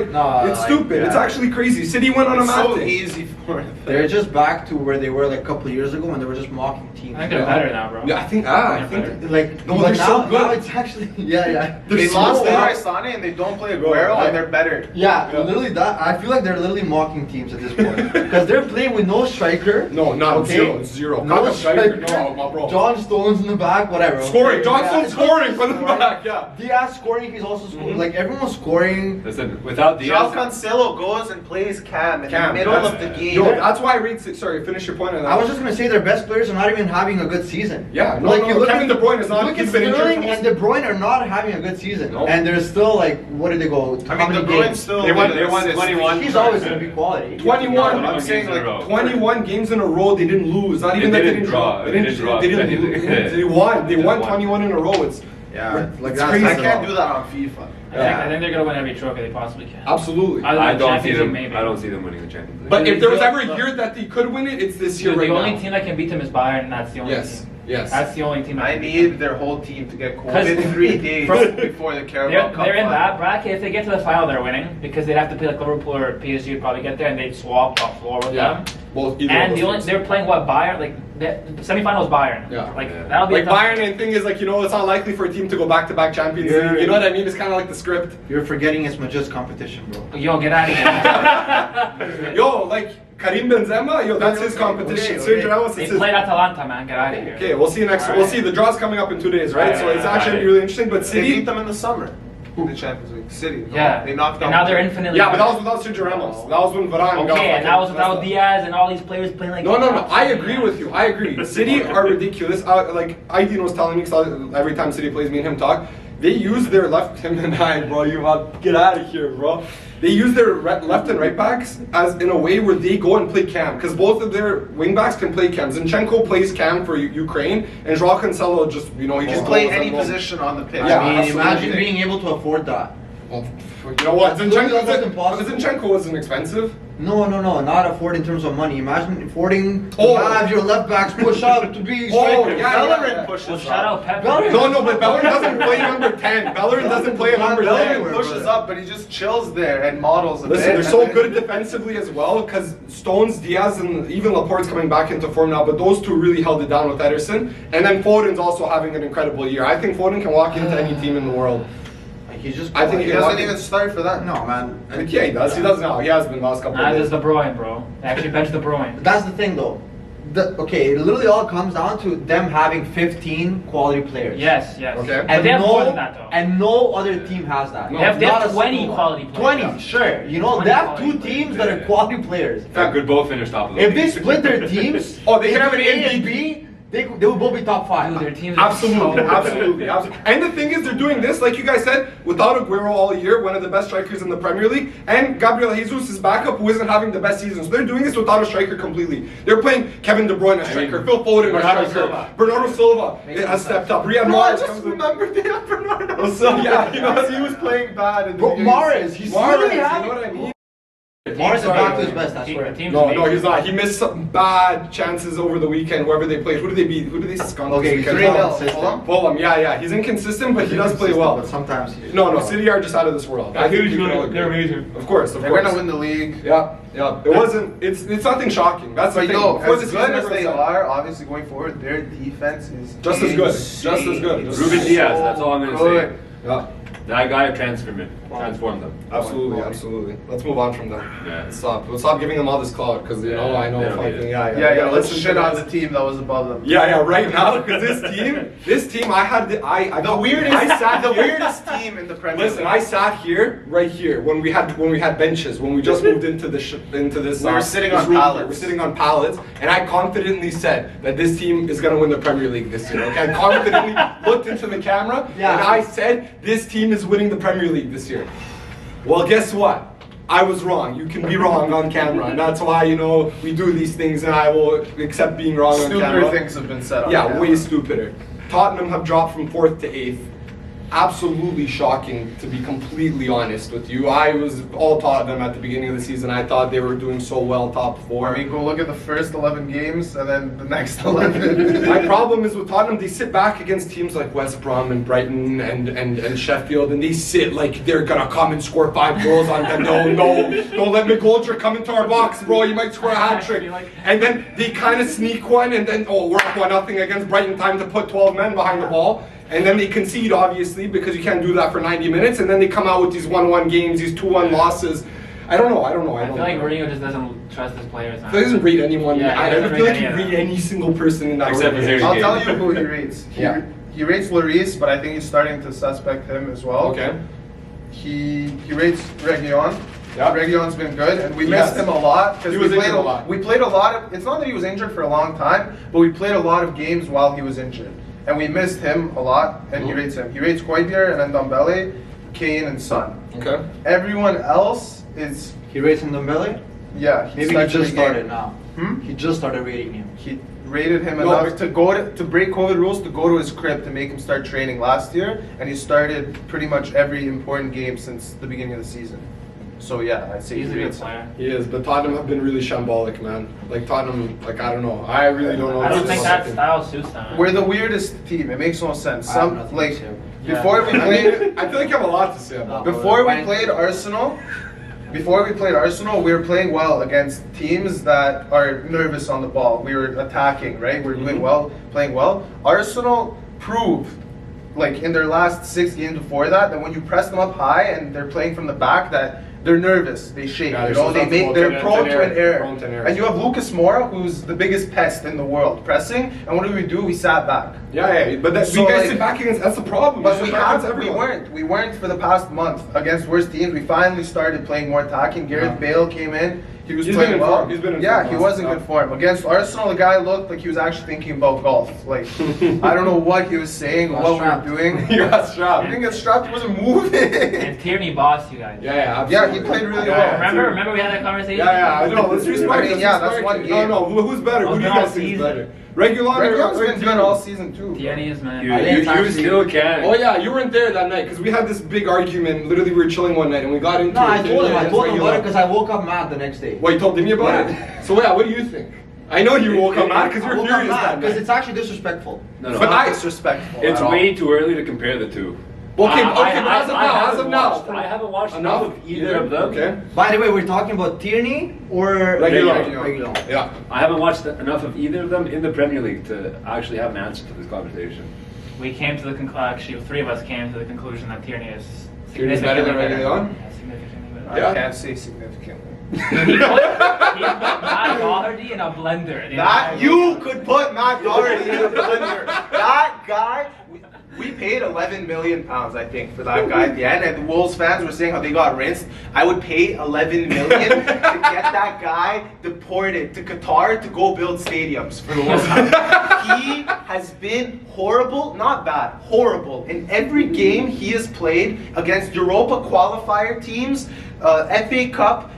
it's like, stupid. yeah. It's actually crazy. City went on a It's mad so thing. easy for them. They're just back to where they were like a couple of years ago when they were just mocking teams. I think they're better now, bro. Yeah, I think They're think better. Like, No, but they're so now, good. now it's actually yeah. They're They so lost good. Leroy Sané and they don't play Aguero, and they're better. Yeah, literally that. I feel like they're literally mocking shocking teams at this point because they're playing with no striker. No, not zero. It's zero. No Not striker. striker. No, my bro. John Stones in the back, whatever. Scoring. Okay. John Yeah, Stone's scoring from the scoring. back. Yeah. Diaz scoring. He's also scoring. Like everyone's scoring. Listen, without João Diaz, Cancelo goes and plays Cam in Cam, the middle that's- of the game. Yo, that's why I rate. Sorry, finish your point on that. I was just gonna say their best players are not even having a good season. Yeah, no, no, you look Kevin at, De Bruyne is not- Look he's at been injured Sterling for and De Bruyne are not having a good season, No. and they're still like, what did they go? I How mean, De many Bruyne games? still. They won did 21. He's always gonna be quality. 21. I'm saying games in a like row. 21 games in a row they didn't lose. Not even They that they didn't didn't draw. They didn't draw. They didn't anything. lose. They won. They They won won. 21 in a row. It's Yeah, like It's that's crazy. I can't do that on FIFA. I think they're gonna win every trophy they possibly can. absolutely. Other I than don't see Champions them. League, maybe. I don't see them winning the Champions League. But if there was ever a year that they could win it, it's this year Dude, right the only now. team that can beat them is Bayern, and that's the only Yes. team. Yes. That's the only team. That I can beat need them. their whole team to get Because- COVID 3 days Bro, before the They're, Carabao Cup they're in final. that bracket. If they get to the final, they're winning because they'd have to play like Liverpool or PSG would probably get there, and they'd swap top floor with Yeah. them. Well, either And of the those only teams. they're playing what Bayern like the semifinals Bayern. Yeah. Like Yeah. that'll be Like a tough- Bayern, and thing is like it's not likely for a team to go back-to-back Champions Yeah. League. You know what I mean? It's kind of like the script. You're forgetting it's Majid's competition, bro. Yo, get out of here. Yo, like Karim Benzema, yo, that's his competition. Okay, Sergio okay. Ramos, They it's his. played Atalanta, man. Get out of here. Okay, we'll see next. All We'll right. see. The draw's coming up in 2 days, right? Right, So it's right, actually right. really interesting. But They beat City, them in the summer in the Champions League. City. Yeah. They knocked And out. now they're infinitely. yeah, but that was without Sergio Ramos. That was when Varane got. Okay, and that was fucking without messed up. Diaz and all these players playing like. No, I agree with you. I agree. City are ridiculous. Like Aidin was telling me, cause every time City plays, me and him talk. They use their left, him and I, bro. You about get out of here, bro. They use their left and right backs as in a way where they go and play cam, because both of their wing backs can play cam. Zinchenko plays cam for Ukraine, and João Cancelo just he You just can play goes any and goes. position on the pitch. Yeah, I mean, absolutely. imagine being able to afford that. Well, you know what? That's literally impossible. Zinchenko wasn't expensive. No, not afford in terms of money. Imagine affording to Oh. have your left backs push up to be Oh, striker. yeah, Bellerin pushes Well, up. shout out Pep. Bellerin- No, but Bellerin doesn't play number 10. Bellerin doesn't play a number 10. Bellerin pushes up, but he just chills there and models a Listen, bit. they're so and then- good defensively as well because Stones, Diaz, and even Laporte's coming back into form now. But those two really held it down with Ederson. And then Foden's also having an incredible year. I think Foden can walk into any team in the world. Like he's just. I think He he doesn't walk- even start for that. No, man. Like, yeah, he does. He does now. He has been the last couple Nah, of there's days. De Bruyne, bro. They actually bench De Bruyne. That's the thing, though. Okay, it literally all comes down to them having 15 quality players. Yes. Okay. But And they have no, more than that though. and no other team has that. No. They have Not a 20 single quality one. players. 20, sure. You know, 20 they have quality two players. teams that are quality players. That could both finish top of the If league. they split their teams, Oh, they can have an into A and MVP. B, they would both be top 5. Dude, their teams are Absolutely, so absolutely, absolutely. And the thing is, they're doing this, like you guys said, without Aguero all year, one of the best strikers in the Premier League, and Gabriel Jesus, his backup, who isn't having the best season. So they're doing this without a striker completely. They're playing Kevin De Bruyne as striker, Phil Foden as Bernardo striker, Silva. Bernardo Silva has stepped up. Riyad Bro, I Mahrez just comes in. remembered they have Bernardo. So, yeah, you know, Because he was playing bad in the But beginning. Mahrez, he's Mahrez, literally you know having. what I mean? Mahrez is back to his best, I The swear. team's No, amazing. he's not. He missed some bad chances over the weekend, whoever they played. Who did they beat? Who did they scum Okay, this he's weekend? 3-0. consistent. Fulham? Fulham, yeah. He's inconsistent, but he does play well. But sometimes he No, City are just out of this world. I think we can all agree. They're amazing. Of course. They're gonna win the league. Yeah. It wasn't. It's nothing shocking. That's the But thing. yo, Before as the good season, as everyone they said- are, obviously going forward, their defense is Just as good. insane. Just as good. Just Ruben so Diaz, that's all I'm gonna say. good. Yeah. That guy transformed them. Absolutely. Let's move on from them. Yeah. We'll stop giving them all this clout because Yeah, I know they don't need fucking it. Yeah, let's listen to shit on this. the team that was above them. Yeah, right now because this team, I had The weirdest, I sat the here- weirdest team in the Premier Listen, League. I sat here, right here, when we had benches, when we just moved into this. We were sitting this on room here. pallets. We're sitting on pallets, and I confidently said that this team is gonna win the Premier League this year. Okay, I confidently looked into the camera, Yeah. and I said this team is winning the Premier League this year. Well, guess what? I was wrong. You can be wrong on camera, and that's why we do these things, and I will accept being wrong on camera. Stupider things have been said on Yeah, camera. way stupider. Tottenham have dropped from 4th to 8th. Absolutely shocking, to be completely honest with you. I was all Tottenham at the beginning of the season. I thought they were doing so well, top 4. I mean, go look at the first 11 games and then the next 11. My problem is with Tottenham, they sit back against teams like West Brom and Brighton and Sheffield, and they sit like they're gonna come and score 5 goals on them. No, don't let McGoldrick come into our box, bro. You might score a hat trick. And then they kind of sneak one, and then we're up 1-0 against Brighton. Time to put 12 men behind the ball. And then they concede, obviously, because you can't do that for 90 minutes. And then they come out with these 1-1 games, these 2-1 losses I don't know. I I don't feel like know. Mourinho just doesn't trust his players. He doesn't read anyone. Yeah, he I doesn't feel read like he any of read them. any single person in that Except for organization. I'll Game. tell you who he rates. Yeah. He rates Lloris, but I think he's starting to suspect him as well. Okay. He rates Reguilon. Yeah. Reguilon's been good, and we He missed has. him a lot because He we was played injured a lot. We played a lot of. It's not that he was injured for a long time, but we played a lot of games while he was injured, and we missed him a lot. And he rates him. He rates Højbjerg and then Ndombele, Kane and Son. Okay. Everyone else is He rates him Ndombele? yeah. Maybe he starts just the game. started now. Hmm? He just started rating him. He rated him No, enough but- to go to break COVID rules, to go to his crib to make him start training last year, and he started pretty much every important game since the beginning of the season. So yeah, I'd say He's a he good rates him. player. He is, but Tottenham have been really shambolic, man. Like Tottenham, like I don't know. I really don't know. I don't what's think going that on. style suits them. We're the weirdest team. It makes no sense. I have Some nothing like to say. before we I played mean, I feel like you have a lot to say about. it. before we Fine. played Arsenal. Before we played Arsenal, we were playing well against teams that are nervous on the ball. We were attacking, right? We were doing well, playing well. Arsenal proved, like in their last 6 games before that when you press them up high and they're playing from the back, that they're nervous, they shake, Yeah, you they're know, they susceptible make, they're to prone to an error. prone to an error. And you have Lucas Moura, who's the biggest pest in the world, pressing. And what do? We sat back. Yeah, but that, So, you guys like- sit back against. That's the problem. But You we sit back against have, we everyone. weren't for the past month against worse teams. We finally started playing more attacking. Gareth Bale came in. He was He's playing been in well. form. He's been in yeah, form he last was in time. good form. Against Arsenal, the guy looked like he was actually thinking about golf. Like I don't know what he was saying, Got what strapped. we were doing. You got I strapped. didn't get strapped. He wasn't moving. And Tierney bossed you guys. Yeah, Yeah, absolutely. he played really Yeah, well. yeah, Remember we had that conversation? Yeah, I know. Let's respect. I mean, let's yeah, that's respect one it. game. No, who's better? Who do you Well, guys think is season. better? Reguilon Reguilon's or been good all season too. Tierney is man. You, I think you, it's you actually- still can. Oh yeah, you weren't there that night because we had this big argument. Literally, we were chilling one night and we got into. No, it. I told him Against about it Reguilon. because I woke up mad the next day. What, you told Dimi about it? So yeah, what do you think? I know you woke up mad because you're furious that because night. it's actually disrespectful. No, But Not I- disrespectful. it's at all. way too early to compare the two. Okay, I- okay, I- but as of I now, haven't as of now. watched- I haven't watched Enough enough of either of them. Okay. By the way, we're talking about Tierney or Reguilon. Reguilon. Yeah. I haven't watched enough of either of them in the Premier League to actually have an answer to this conversation. We came to the actually 3 of us came to the conclusion that Tierney is Tierney's better than significantly Reguilon? Yeah, significantly better. I Yeah. can't say significantly. He put Matt Doherty in a blender. That you could put Matt Doherty in a blender. That guy, we paid 11 million pounds, I think, for that guy at the end. And the Wolves fans were saying how they got rinsed. I would pay 11 million to get that guy deported to Qatar to go build stadiums for the Wolves. He has been horrible, not bad, horrible in every game he has played against Europa qualifier teams, FA Cup.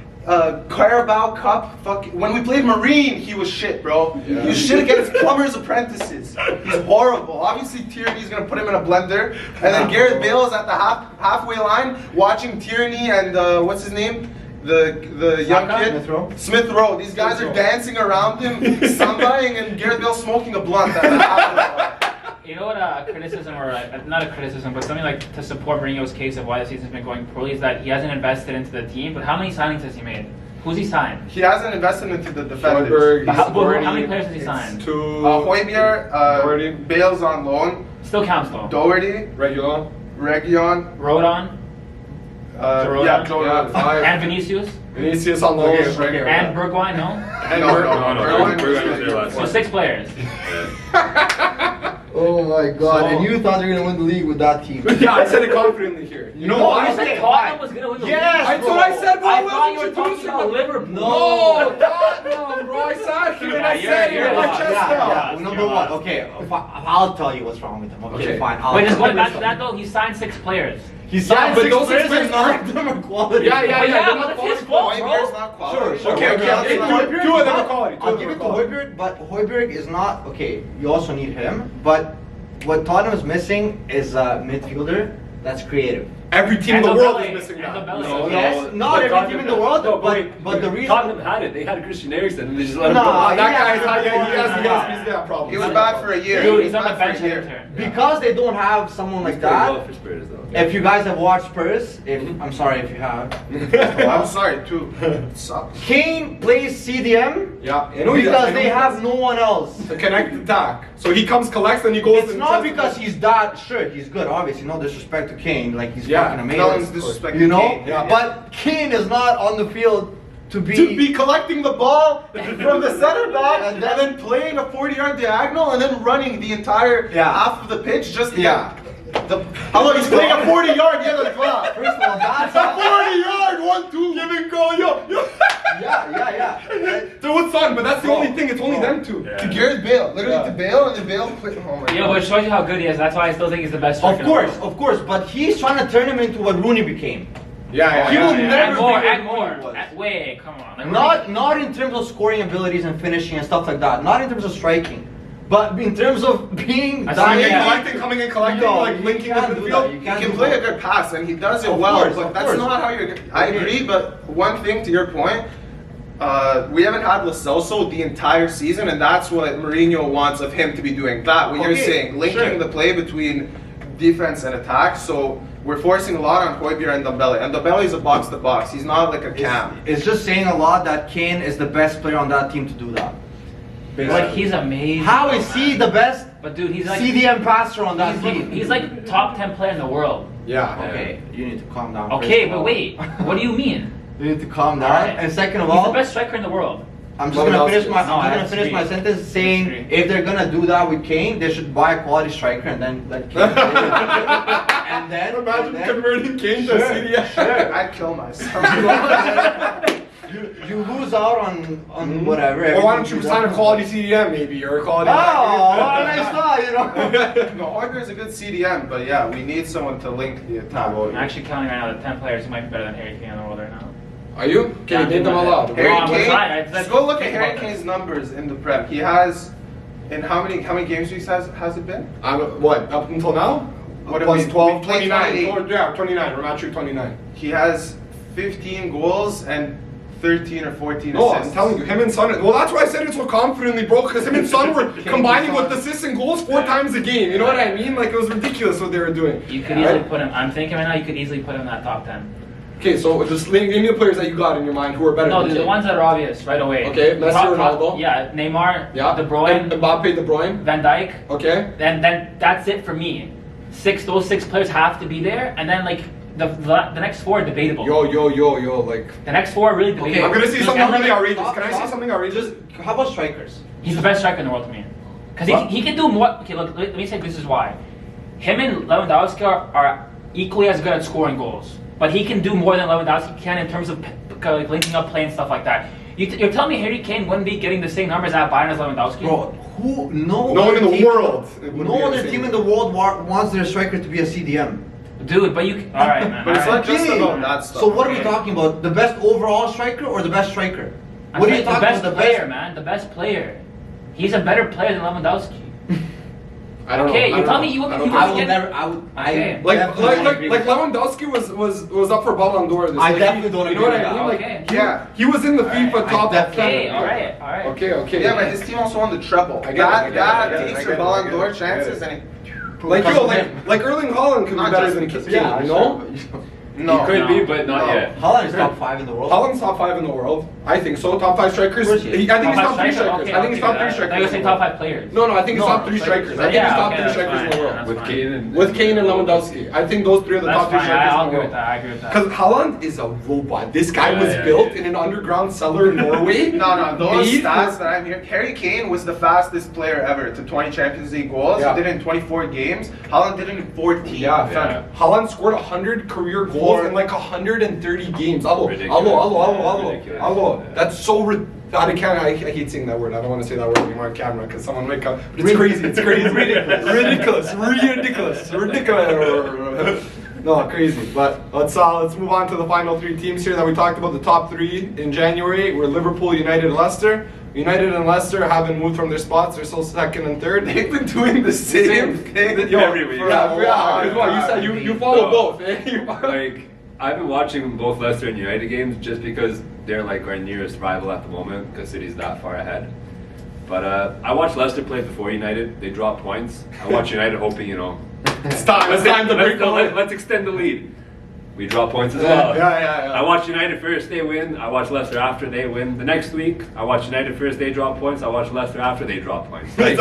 Carabao Cup. When we played Marine, he was shit, bro. Yeah. He was shit against plumbers' apprentices. He's horrible. Obviously, Tierney's gonna put him in a blender, and then Gareth Bale is at the halfway line watching Tierney and what's his name, the young Saka? kid Smith Rowe? Smith Rowe. These guys are dancing around him, sambaing, and Gareth Bale smoking a blunt at the halfway line. You know what a criticism, or not a criticism, but something like to support Mourinho's case of why the season's been going poorly is that he hasn't invested into the team. But how many signings has he made? Who's he signed? He hasn't invested into the defenders. Schoenberg, But how, he's but already- how many players has he signed? Two. Højbjerg, Doherty. Bale's on loan. Still counts though. Doherty, Reguilon. Reguilon, Rodon Girona? yeah, Jordan. Yeah, five. and Vinicius Vinicius on loan. Okay. and Bergwijn, no? Bergwijn was Bergwijn was there last So year. 6 players. Oh my god! So- and you thought you were gonna win the league with that team? Yeah, I said it confidently here. You know No, why? I said Tottenham was gonna win the Yes, league. That's what I said, bro. I I thought you wasn't were talking introducing about them. Liverpool. No, Tottenham, bro. I sat here and I Yeah, said you're it. My lost. chest Yeah, out. yeah. You're Number one. lost. Okay, I'll tell you what's wrong with him. Okay, Okay. fine. I'll Wait, just tell going you. back to that though, he signed 6 players. He signed but 6 those players players and none of them are quality. Yeah, yeah, But yeah. yeah, but that's his fault, Højbjerg's bro. not quality. Sure. Okay, okay, Yeah, okay. yeah. Two of them are quality. I'll give it to Højbjerg, but Højbjerg is not okay. You also need him, but what Tottenham is missing is a midfielder that's creative. Every team in And the world Ndombele, is missing and that. Ndombele. No, Yes, no, not but every Tottenham team in the had- world, no, but the reason- Tottenham had it. They had Christian Eriksen, and they just let him No, go. That yeah, guy is yeah, not. Yeah, yeah. he's got problems. He was bad for a year. Dude, He he's was on the bad for bench a year. every turn. Because they don't have someone like He's playing well that. for Spurs, though. If you guys have watched Spurs, I'm sorry if you have. I'm sorry too. It sucks. Kane plays CDM Yeah, I know he does. I because know they he have does. no one else. To connect attack. So he comes, collects, and he goes. It's and not tries to- because he's that. Sure, he's good. Obviously, no disrespect to Kane. Like he's Yeah, fucking amazing. No one's disrespecting You know? Kane. Yeah. But Kane is not on the field to be collecting the ball from the center back And and then- then playing a 40-yard diagonal and then running the entire Yeah. half of the pitch just to Yeah. Hello, he's playing a 40-yard yellow club. First of all, that's 40-yard, 1-2, give and go, yo. yeah. So with Son, but that's the only thing. It's only them two. Yeah. To Gareth Bale, literally Yeah. to Bale, and then Bale played. Oh my Yeah, god. but it shows you how good he is. That's why I still think he's the best striker. Of course, but he's trying to turn him into what Rooney became. Yeah, He will Add never more, be add what more. Rooney was. Wait, come on. Like, Not in terms of scoring abilities and finishing and stuff like that. Not in terms of striking, but in terms of being I see, Coming in, Yeah. collecting, coming in, collecting, Yo, like you linking can't with the do field. that. You He can't can do play that. a good pass, and he does it Of well, course, but of that's course. not how you're. I agree, but one thing to your point, we haven't had Lo Celso the entire season, and that's what Mourinho wants of him to be doing. That what you're Okay, saying, linking sure. the play between defense and attack. So we're forcing a lot on Højbjerg and Dembele, and Dembele is a box to box. He's not like a cam. It's just saying a lot that Kane is the best player on that team to do that. Like, he's amazing. How is he the best But dude, he's like CDM passer on that he's team? like, he's like top 10 player in the world. Yeah. Okay, you need to calm down. Okay, first of but all. wait. What do you mean? You need to calm down. Alright. And second of He's all, the best striker in the world. I'm just Well, gonna what finish else my is- I'm No, gonna I finish my disagree. sentence saying Disagree. if they're gonna do that with Kane, they should buy a quality striker and then let Kane play with him. and then Imagine and then converting Kane to Sure, CDM. sure. I'd kill myself. you lose out on whatever. Or why don't you everything sign a done. quality CDM maybe, or a quality. Oh, what a nice thought, you know. No, Højbjerg is a good CDM, but yeah, we need someone to link the attack. I'm actually counting right now the 10 players who might be better than Harry Kane in the world right now. Are you? Okay, Yeah, name them all out. Harry I'm Kane, trying, I- just go look at think Harry about Kane's numbers in the Prem. He has, in how many games weeks has it been? What, up until now? What have Plus we- 12, we played 29. 28. Yeah, 29. We're matching 29. He has 15 goals and 13 or 14 No, assists. I'm telling you, him and Son. Well, that's why I said it so confidently, bro. Because him and Son were combining with assists and goals 4 times a game. You know what I mean? Like, it was ridiculous what they were doing. You could Right? easily put him. I'm thinking right now. You could easily put him in that top 10. Okay, so just name me the players that you got in your mind who are better No, than the Kane. ones that are obvious right away. Okay, Messi, Ronaldo. Yeah, Neymar, Yeah. De Bruyne, Mbappe, De Bruyne. Van Dijk. Okay. Then that's it for me. Those six players have to be there, and then like the next 4 are debatable. Yo, like. The next 4 are really debatable. Okay, I'm gonna say Just something every- really outrageous. stop, Can I say stop. something outrageous? How about strikers? He's the best striker in the world to me. Because What? he can do more. Okay, look, let me say this is why. Him and Lewandowski are equally as good at scoring goals. But he can do more than Lewandowski can in terms of like linking up play and stuff like that. You're telling me Harry Kane wouldn't be getting the same numbers at Bayern as Lewandowski? Bro, no No one in other the team- world would No be other the same. team in the world wants their striker to be a CDM. Dude, but you. All right, man. But it's all not right. just Okay. about that stuff. So what are we Okay. talking about? The best overall striker or the best striker? I'm What are you saying talking the best about? The player, best man. The best player. He's a better player than Lewandowski. I don't know. Okay, I you don't tell know. me you I would- don't you know. I would will get- never. Okay. Like definitely agree with that. Lewandowski was up for Ballon d'Or. This I like, definitely don't You know agree what I with mean? that. Like, Okay. Yeah. he was in the FIFA Alright, top I definitely- Okay, 10. all right. Okay. Yeah, but his team also won the treble. I get it, I get it, I That get it, takes I your get it, I Ballon get d'Or it, I get chances, it. and Like Because yo, of him. like Erling Haaland could be Not better just than because- Kane. Yeah, You know? no, He could No. be, but not No. yet. Haaland is top 5 in the world. Haaland's top 5 in the world. I think so. Top 5 strikers. Of course he is. I think he's Top top 3 five strikers. okay, I think he's top 3 I thought you were strikers. saying top 5 players. No, I think he's No, top 3 strikers. strikers. I think Yeah, he's top okay, 3 that's strikers in the fine, world. yeah, With fine. Kane and With Kane and Lewandowski. I think those 3 are the That's top 3 fine. strikers I'll in the agree with world. that. I agree with that. Because Haaland is a robot. This guy Yeah, was yeah, built yeah. in an underground cellar in Norway. No, those Made stats for- that I'm hearing. Harry Kane was the fastest player ever to 20 Champions League goals. Yeah. He did it in 24 games. Haaland did it in 14. Yeah, Yeah. Haaland scored 100 career goals For- in like 130 games. Hello. Ridiculous. Hello. That's so I hate saying that word. I don't want to say that word anymore on camera because someone might come. But it's crazy. It's crazy. Ridiculous. No, crazy. But let's move on to the final 3 teams here that we talked about. The top 3 in January were Liverpool, United, and Leicester. United and Leicester haven't moved from their spots. They're still second and third. They've been doing the same thing Yo, every week. for a Yeah, long you said time. you follow No. both. Eh? You follow- Like, I've been watching both Leicester and United games just because they're like our nearest rival at the moment because City's that far ahead. But I watched Leicester play before United. They dropped points. I watched United hoping, It's time to break the lead. let's extend the lead. we drop points as well. Yeah. I watch United first, they win. I watch Leicester after they win. The next week, I watch United first, they drop points. I watch Leicester after they drop points. Like,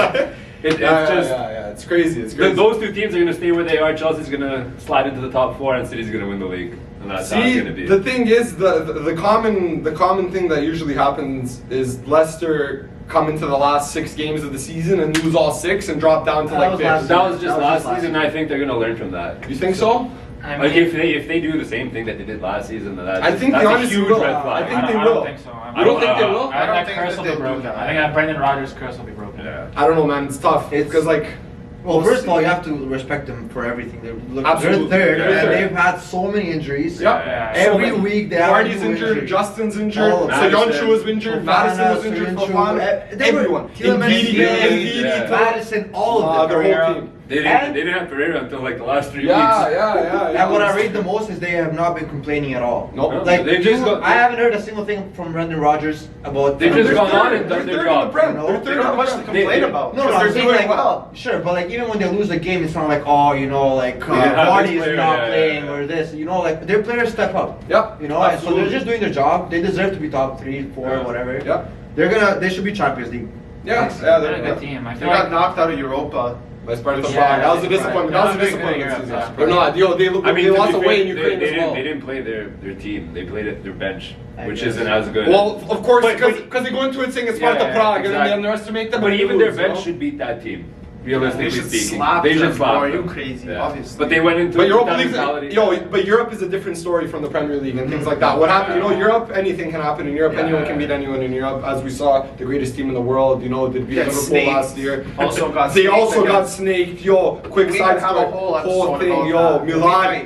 it's just It's crazy. It's crazy. those two teams are going to stay where they are. Chelsea's going to slide into the top 4, and City's going to win the league. And that's how it's See, going to be. the thing is, the common thing that usually happens is Leicester come into the last 6 games of the season and lose all 6 and drop down to That like was 5th. last That was just That was last just last season. season. I think they're going to learn from that. You think so? I Like mean, if they do the same thing that they did last season, then I think that's they a honestly huge will. red flag. I think they I will. don't think so. You don't think they will? I don't think think that curse that will be they'll do broken. that. I think that Brendan Rodgers' curse will be broken. Yeah. I don't know, man. It's tough. It's- Because like, Well, first of all, you have to respect them for everything. They're Absolutely. third, They're and third. they've had so many injuries. yeah. Every So, like, week they have Vardy's a new injured, injury. Justin's injured, All of them. Soyuncu was injured, Madison was injured, Fofana, everyone. Tielemans, Madison, all of them. their whole team. They didn't have Pereira until like the last 3 weeks. Yeah. And what I read the most is they have not been complaining at all. Nope. Like They just got- I haven't heard a single thing from Brendan Rodgers about. They've just They're gone on third. and They're done their third in the job. Prem. No, They're They third don't have in much the to Prem. complain about. No, because I'm they're saying doing like, well. sure, but like even when they lose a game, it's not like, oh, you know, like They didn't have Vardy this is player, not yeah, playing yeah. or this. You know, like their players step up. Yep. You know, and so Absolutely. they're just doing their job. They deserve to be top 3, 4, Yeah. whatever. Yep. They should be Champions League. Yeah. They're a They're good team. I They feel got like knocked out of Europa. by Sparta Yeah, Prague. That was a yeah, disappointment. yeah. That was a Yeah, disappointment yeah, this season. yeah. They're not. They to lost be away fair, in Ukraine they as well. didn't play their team. They played their bench, I which guess. isn't as good. Well, of course, But- because they go into it saying it's Sparta Yeah, Prague, and then exactly. they underestimate them. but and even they their lose, you bench know? should beat that team. They Realistically should speaking, slap they them, should slap bro. Are them. you crazy? Yeah. Obviously. But they went into But Europa Europa League, but Europe is a different story from the Premier League and things like that. What happened, Europe, anything can happen in Europe. Yeah. Anyone can beat anyone in Europe. As we saw, the greatest team in the world, did beat Yeah, Liverpool snaked. last year. Also got They snaked also got against- snaked. Yo, quick We side can have a story. whole episode thing. about that. Milan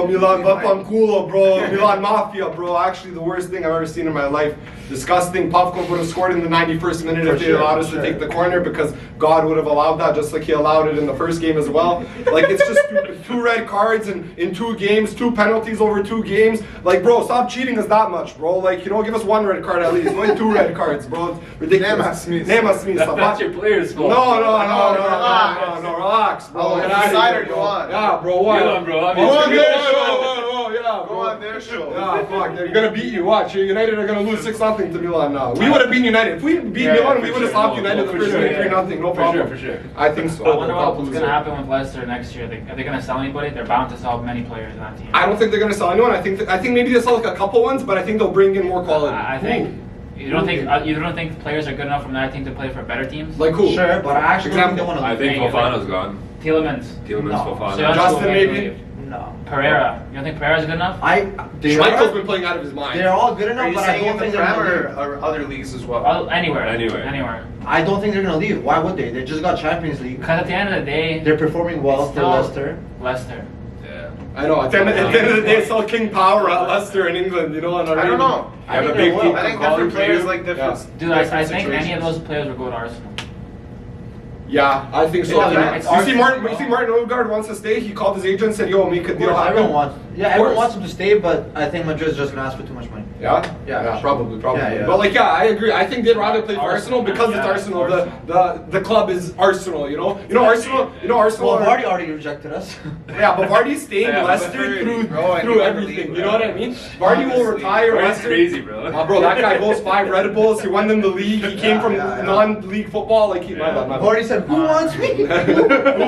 We might. Vapanculo, bro. Milan Mafia, bro. Actually, the worst thing I've ever seen in my life. Disgusting. Pavkov would have scored in the 91st minute For if they sure, allowed us for to sure. take the corner because God would have allowed that just like He allowed it in the first game as well. Like, it's just stupid. 2 red cards in 2 games, 2 penalties over 2 games. Like, bro, stop cheating us that much, bro. Like, give us 1 red card at least. Why 2 red cards, bro? It's ridiculous. Name us. That's your players' fault. No, relax. relax, bro. Oh, Get whose outta side here, are you bro. on? Yeah, bro, what? Milan, bro. I mean, Go on it's their good. show. Yeah, Go bro. on their show. Yeah, fuck. They're gonna beat you. Watch. United are gonna lose 6-0 to Milan now. We would have beaten United. If we beat Yeah, Milan, for we would have sure. stopped No, United no, the for first sure, game yeah. 3-0. No For problem. sure, for sure. I think so. I wonder They're top what's loser. going to happen with Leicester next year. Are they going to sell anybody? They're bound to sell many players in that team. I don't think they're gonna sell anyone. I think maybe they'll sell like a couple ones, but I think they'll bring in more quality. I think you don't think players are good enough from that team to play for better teams. Like who? Sure, but I actually don't think they want to. I think Yeah, Fofana's gone. Tielemans, Tielemans, No. Fofana. Soyuncu Justin, will maybe? leave. No. Pereira. You don't think Pereira's good enough? Schmeichel's been playing out of his mind. They're all good Are enough, you but I saying don't in think the they're Prem gonna or leave. other leagues as well? Anywhere. Anywhere. I don't think they're gonna leave. Why would they? They just got Champions League. Because at the end of the day, They're performing well it's for still Leicester. Leicester. Yeah. I know. At the end of the day, it's all King Power at Leicester in England. And I don't know. I have think a they big will. team. I think Calling different for players you. like different. Dude, I different think any of situations. those players will go to Arsenal. Yeah, I think so. Yeah, You know, it's you see Arsenal. Martin Odegaard wants to stay. He called his agent and said, "Yo, make a Of deal course, happen." everyone wants. Yeah, Of everyone course. wants him to stay, but I think Madrid's just gonna ask for too much money. Yeah, Yeah, probably. Yeah, yeah. But I agree. I think they'd rather play for Arsenal Arsenal, because yeah, it's Arsenal. Arsenal. The club is Arsenal. You know Arsenal. Arsenal. Well, Vardy already rejected us. Yeah, but Vardy's staying Yeah, Leicester but through bro, and through he won the everything. league, You know bro. what I mean? Vardy will Honestly. retire. That's Leicester. crazy, bro. Bro, that guy goes 5 Red Bulls. He won them the league. He came from yeah. non-league football. Like, my bad. Vardy said, "Who wants me?" Who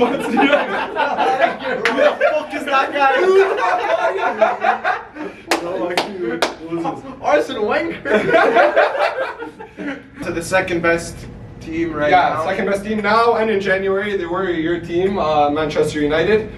wants to do that? Who the fuck is that guy? Arsene Wenger. To the second best team right Yeah, now. second best team now, and in January they were your team, Manchester United.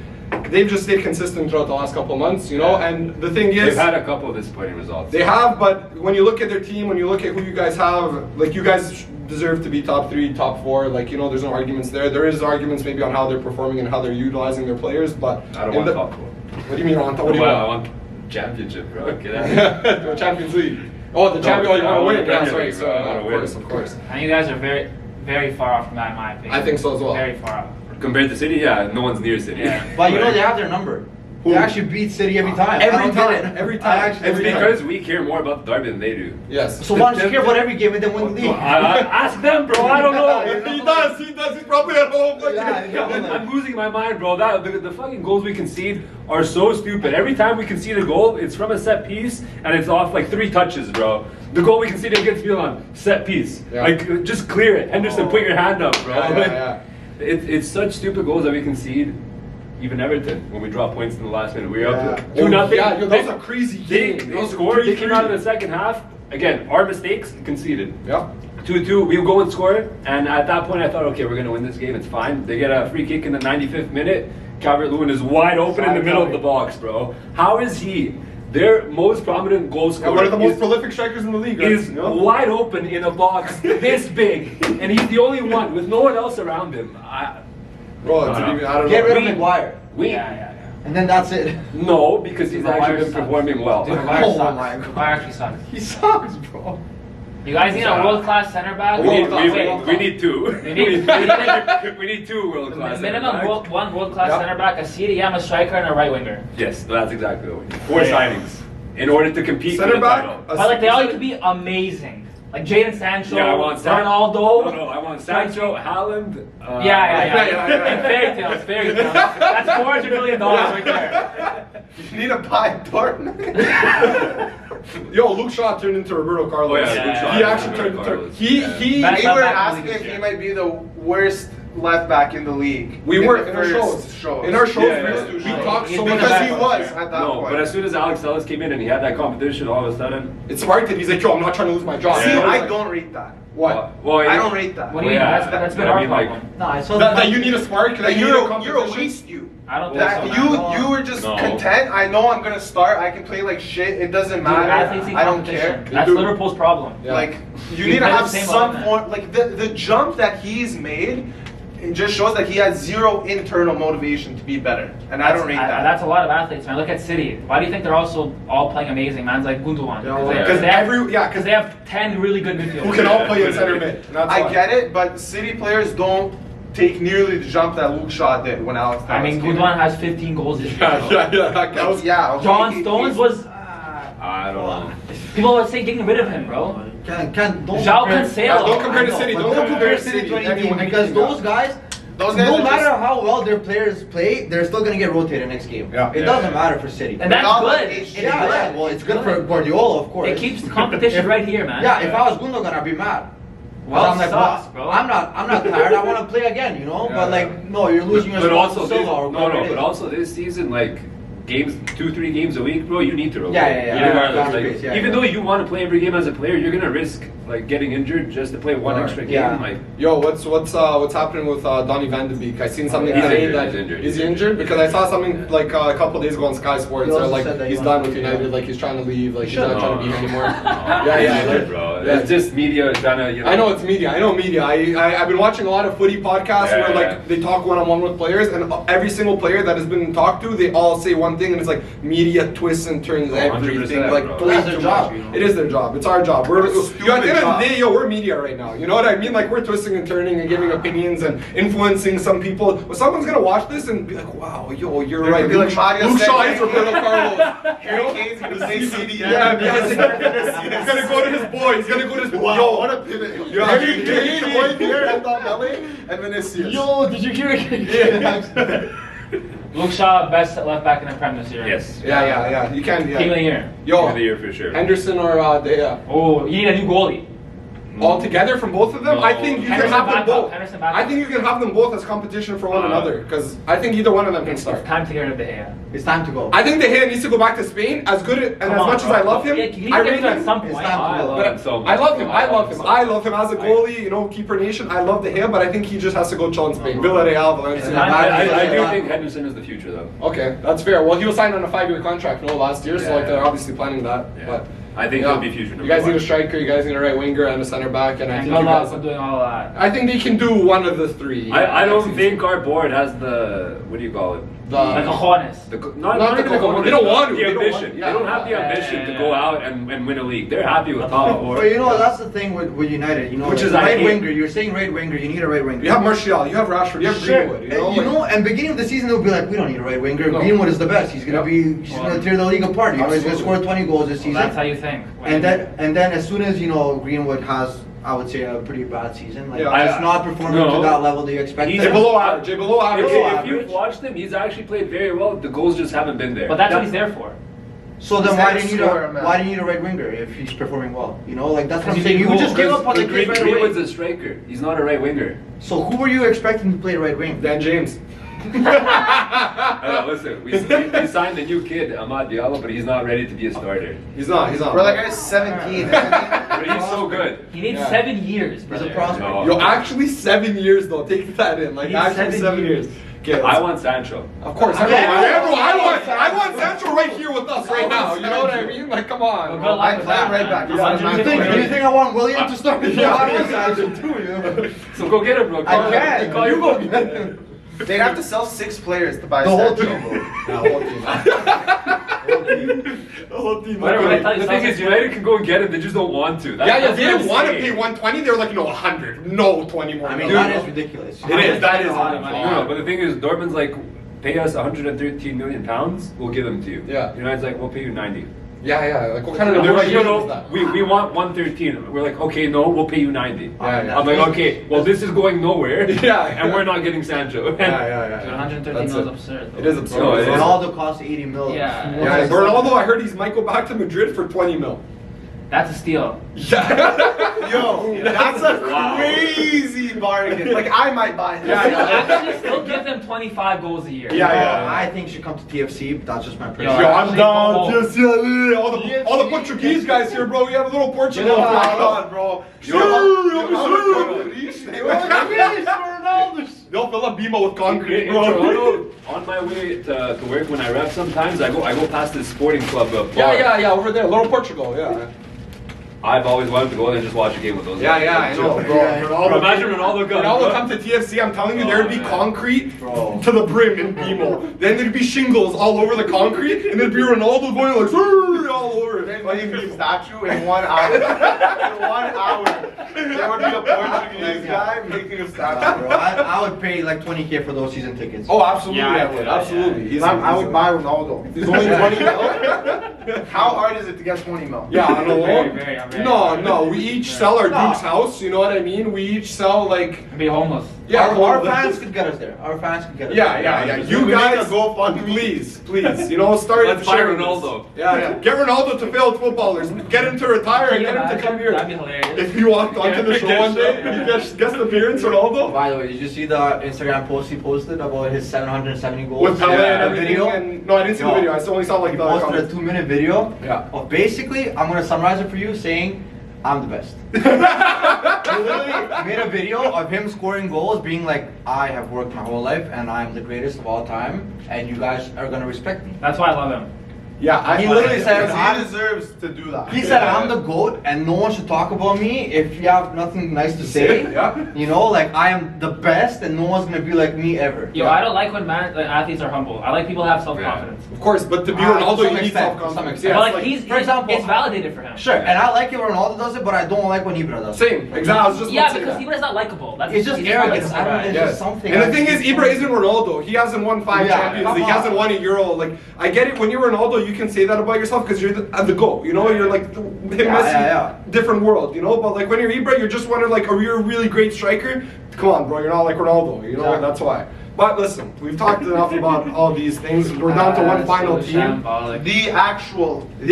They've just stayed consistent throughout the last couple of months, and the thing is, They've had a couple of disappointing results. they have, but when you look at their team, when you look at who you guys have, like you guys deserve to be top 3, top 4, there's no arguments there. There is arguments maybe on how they're performing and how they're utilizing their players, but I don't in want top 4. What do you mean on top? What do you Well, I want? want championship, bro. Get out of here. The Champions League. Oh, the Champions League. You I want want to win? the Yeah, Premier sorry. League, So, bro. I wanna of win. course, of course. And you guys are very, very far off from that, in my opinion. I think so as well. Very far off. Compared to City, yeah, no one's near City. Yeah. But they have their number. They actually beat City every time. I Every don't get time. it. Every I time. actually It's Every don't because we care more about the derby than they do. Yes. So why don't you care about every game and then win the league? Ask them, bro. I don't know. He does. He does. He's probably at home. Like, Yeah, I'm losing my mind, bro. The fucking goals we concede are so stupid. Every time we concede a goal, it's from a set piece and it's off like 3 touches, bro. The goal we conceded against Milan, set piece. Yeah. Like, just clear it. Henderson, put your hand up, bro. Yeah. It's such stupid goals that we concede. Even Everton, when we drop points in the last minute, we were up to Oh, 2-0. yeah, yo, that was a crazy game. That They was scored. They crazy. came out in the second half. Again, our mistakes, conceded. Yeah. 2-2, we go and score, and at that point I thought, okay, we're gonna win this game, it's fine. They get a free kick in the 95th minute. Calvert-Lewin is wide open in the middle of the box, bro. How is he, their most prominent goal Yeah, scorer, one of the most is- prolific strikers in the league. Right? is You know? wide open in a box this big, and he's the only one with no one else around him. Bro, I don't Get know. rid of Maguire. Yeah. And then that's it. No, because he's actually been performing well. Dude, Maguire Oh sucks. my God. Maguire actually sucks. He sucks, bro. You guys need a world-class center back? We need, World-class, we need two. We need- we need 2 world-class. Minimum center backs. one world-class Yeah. center back, a CDM, a striker, and a right winger. Yes, that's exactly what we need. 4 signings in order to compete Center for the back. title. a- But like they all need to be amazing. Like Jadon Sancho, Yeah, I want Ronaldo. No, I want Sancho, Haaland. Yeah. In fairy tales, fairy tales. That's $400 million right there. You need to buy Dortmund. Yo, Luke Shaw turned into Roberto Carlos. Oh, yeah, Luke Shaw He actually turned turned into into. Carlos. He. Yeah. He. Best They left were back in the asking league if this he year. might be the worst left back in the league. We in were the in our first shows. In our shows, Yeah, we yeah. talked He's so been much. the Because he best. was at that No, point. but as soon as Alex Ellis came in and he had that competition, all of a sudden. It sparked it. He's like, yo, I'm not trying to lose my job. See, You know, I like, don't rate that. What? Well, I don't rate that. What do you mean? That's been I our mean, like, problem. No, I saw That you need a spark. That That you need you're a competition? waste, you. I don't think That so, man. you were just No. content. I know I'm gonna start. I can play like shit. It doesn't Dude, matter. athletes need I don't competition. care. That's do. Liverpool's problem. Yeah. Like you We need to play the have same some element. form. Like the jump that he's made, it just shows that he has zero internal motivation to be better, and I don't rate that. That's a lot of athletes, man. Look at City. Why do you think they're also all playing amazing, man? It's like Gundogan. Yeah, because they have, because they have 10 really good midfielders. who can all play in center mid. And that's I why. get it, but City players don't take nearly the jump that Luke Shaw did when Alex. I mean, came in. Gundogan has 15 goals this year. Yeah. That was. Yeah, okay, John he- Stones he's- was. I don't know. People would say getting rid of him, bro. don't João compare- Cancelo. Yeah, don't compare to I know, City. but Don't compare City to City. anything Anyone, because anything, those guys, Those guys no are matter just- how well their players play, they're still gonna get rotated next game. Yeah. It Yeah, doesn't yeah. matter for City. And that's Ronaldo good. is It's yeah, good. yeah, well, it's good for Guardiola, of course. It keeps the competition right here, man. Yeah, if I was Gundogan, I'd be mad. Well, I'm like, sucks, well, bro. I'm not tired. I want to play again, you know. Yeah, but like, yeah. no, you're losing your But spot also, to this, Silva or whatever it but is. also this season, like games, 2-3 games a week, bro, you need to rotate. Yeah. Regardless, like, Yeah, even yeah. though you want to play every game as a player, you're gonna risk like getting injured just to play one Right. extra game. Yeah. Like, Yo, what's happening with Donny Van de Beek? I seen something yeah. today He's that injured. is he injured because I saw something like a couple days ago on Sky Sports. He They're also like said that he's he done wants with to- United, like he's trying to leave, like he's Shut not up. trying to be here anymore. yeah, yeah. bro. Yeah. It's just media trying to, you know. I know it's media. I've been watching a lot of footy podcasts Yeah, where like yeah. they talk one-on-one with players, and every single player that has been talked to, they all say one thing, and it's like media twists and turns 100%, everything. Like bro. way That's their too job. much. It is their job. It's our job. We're Stupid yo, at the end of job. the day, yo, we're media right now. You know what I mean? Like we're twisting and turning and giving opinions and influencing some people. Well, someone's gonna watch this and be like, "Wow, yo, you're They're right." gonna be like Mario Luke said, Shaw like- is Roberto Carlos. Harry Kane's gonna say CDM. Yeah, he's gonna go to his boy. He's gonna go to his boy. Wow, what a pivot. Yo, Harry Kane, Kane, one here, and Belly, and Vinicius. Yo, did you hear it? Luke Shaw, best left back in the Prem this year. Yes. Yeah. You can. Team of the Yeah. year. Team of the Yo, year for sure. Henderson or De Gea. Oh, you need a new goalie. All together from both of them? No. I think you can Henderson have them backup, both. Henderson backup. I think you can have them both as competition for one another because I think either one of them can It's start. time to get rid of De Gea. It's time to go. I think De Gea needs to go back to Spain. As good and Come as on, much bro. as I love him, Yeah, you need I to get rate rid of him him. at some It's point. time to I go. love But him so much. I love him. bro. I love him. so I much. love him as a goalie. You know, keeper nation. I love De Gea, but I think he just has to go chill in Spain. Villarreal, Valencia. time. I do think Henderson is the future, though. Okay, that's fair. Well, he was signed on a 5-year contract, no, last year, so Yeah, like they're yeah. obviously planning that. Yeah. But I think he'll be future You number guys one. need a striker. You guys need a right winger and a center back, and I And think good you luck guys. for doing all of that. I think they can do one of the three. I don't think our board has the, what do you call it? Like cojones. Not even the cojones. They don't want to. The They don't ambition. want- They don't have the ambition to go out and win a league. They're happy with top four. But you know, that's the thing with United. You know, Which like, is I right hate. winger. You're saying right winger. You need a right winger. You have Martial, you have Rashford, you have Sure. Greenwood. You know, and beginning of the season they'll be like, we don't need a right winger. No. Greenwood is the best. He's gonna tear the league apart. You know, he's gonna score 20 goals this season. Well, that's how you think. And then as soon as you know Greenwood has, I would say, a pretty bad season. Like Yeah. just not performing No. to that level that you expect. He's They're below average. They're below average. If you've watched him, he's actually played very well. The goals just haven't been there. But that's what he's there for. So then He's why there do to you need score, a man. why do you need a right winger if he's performing well? You know, like that's what I'm He's saying. You cool. just give up on the kid right Greenwood's away. a striker. He's not a right winger. So who were you expecting to play right wing? Dan James. Listen, we signed a new kid, Amad Diallo, but he's not ready to be a starter. He's not. Bro, that guy's 17. But he's so good. He needs Yeah. 7 years. He's a brother. prospect. No. Yo, actually 7 years though. Take that in. Like He's actually 7 years. Okay, I want Sancho. Of course, Yeah, I want Sancho right here with us right now. You know what I mean? Like, come on. Well, bro. good luck with that, right man. back. Do Yeah. you think I want William to start? Yeah. I want Sancho too, you know? So go get him, bro. I can. Call You your go phone. get him. They'd have to sell 6 players to buy The whole Sancho. team. The whole team. The whole team. Whatever, I tell you The thing is, something. United can go and get him. They just don't want to. Yeah, That's they what didn't I'm want to saying. pay 120. They were like, no, 100. No, 20 more. I mean, Dude, that is ridiculous. It is. That is a lot of money. No, but the thing is, Dortmund's like, pay us 113 million pounds. We'll give them to you. Yeah. United's like, we'll pay you 90. Yeah. Like, what kind of They're like, negotiation no, is no, that? we want 113. We're like, okay, no, we'll pay you 90. Yeah. I'm like, okay, well, this is going nowhere. Yeah. And we're not getting Sancho. Yeah. Dude, 113 That's mil is it. absurd. It is absurd. No, it is. Ronaldo cost 80 mil. Yeah. Yeah, Ronaldo, I heard he might go back to Madrid for 20 mil. That's a steal. Yeah. Yo, that's a Wow. crazy bargain. Like, I might buy this. Actually, still give them 25 goals a year. Yeah. I think she should come to TFC, but that's just my Yo, personal. Yo, I'm actually, down. oh. Yes, yeah. All the Portuguese guys here, bro. We have a little Portugal. Oh my god, bro. They'll fill up Bimo with concrete, In bro. Toronto, on my way to work when I rep sometimes, I go past this sporting club bar. Yeah, over there. Little Portugal, yeah. I've always wanted to go there and just watch a game with those guys. Yeah, I know, bro. Yeah. Bro, imagine Ronaldo comes. Ronaldo come to TFC, I'm telling you, there would be man. concrete Bro. to the brim in Bimo. Then there'd be shingles all over the concrete, and there'd be Ronaldo going like all over it. Making a statue in 1 hour. In 1 hour. There would be a Portuguese guy making a statue. Bro, I would pay like 20K for those season tickets. Oh, absolutely, Yeah, I I would. would, Absolutely. He's I would he's- buy Ronaldo. He's only 20 mil. How hard is it to get 20 mil? Yeah, on a loan. Very No, we each sell our Duke's house, you know what I mean? We each sell like, Be homeless. yeah, our fans could get us there. Our fans could get us there. Yeah. We You make guys, a GoFundMe. please, you know, start Let's buy sharing Ronaldo. this. Yeah, get Ronaldo to failed footballers. Get him to retire and get him to come here. That'd be hilarious. If he walked onto the show one day, he guest appearance, Ronaldo. By the way, did you see the Instagram post he posted about his 770 goals? With Pele Yeah, and everything. video? And, no, I didn't see the Yo. video. I only saw like He the posted a comments. 2-minute video Yeah. of basically, I'm gonna summarize it for you, saying, I'm the best. He literally made a video of him scoring goals, being like, I have worked my whole life and I'm the greatest of all time, and you guys are gonna respect me. That's why I love him. Yeah, He literally said, Because he deserves to do that. He said, I'm the GOAT and no one should talk about me if you have nothing nice to say. Yeah. You know, like I am the best and no one's gonna be like me ever. Yo, I don't like when athletes are humble. I like people who have self-confidence. Of course, but to be To Ronaldo, some you need extent, to some self-confidence. extent. Yeah, But it's like, he's, for example- it's validated for him. Sure, and I like it when Ronaldo does it, but I don't like when Ibra does it. same. Exactly. I was just Yeah, about to say because that. Ibra's not likable. That's It's just he's arrogance. not I don't know. likable, It's Yes. just something. And the thing is, Ibra isn't Ronaldo. He hasn't won 5 Yeah, Champions come League. He hasn't on. won a Euro. Like, I get it. When you're Ronaldo, you can say that about yourself because you're the GOAT. You know, you're like him, Messi, yeah. different world. You know, but like when you're Ibra, you're just wondering like, are you a really great striker? Come on, bro. You're not like Ronaldo. You know, Exactly. that's why. But listen, we've talked enough about all these things. We're down to one final So team. shambolic. The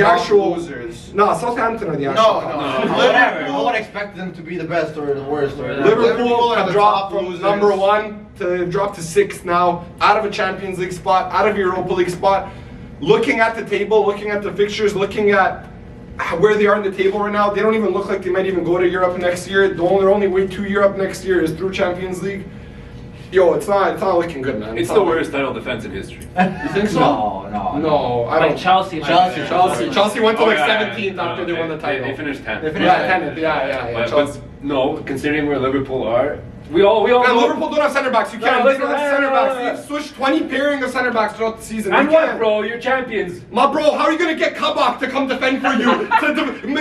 actual losers. No, Southampton are the actual. No, top. no. Whatever. No one expected them to be the best or the worst or Liverpool Liverpool are have the dropped top from losers. number 1 to drop to 6th now, out of a Champions League spot, out of a Europa League spot. Looking at the table, looking at the fixtures, looking at where they are in the table right now, they don't even look like they might even go to Europe next year. Their only way to Europe next year is through Champions League. Yo, it's not looking good, man. It's the worst title defense in history. You think so? No. No, I Like don't. Chelsea. Chelsea went to Oh, like yeah, 17th no, after they won the title. They finished 10th. They finished Yeah, 10th. Yeah. But Chelsea. no, considering where Liverpool are, We all Man, know. Liverpool don't have center backs. You No, can't. They listen, don't have no, center no, backs. no, no. They've switched 20 pairing of center backs throughout the season. And You what, can't. bro? You're champions. My bro, how are you gonna get Kabak to come defend for you?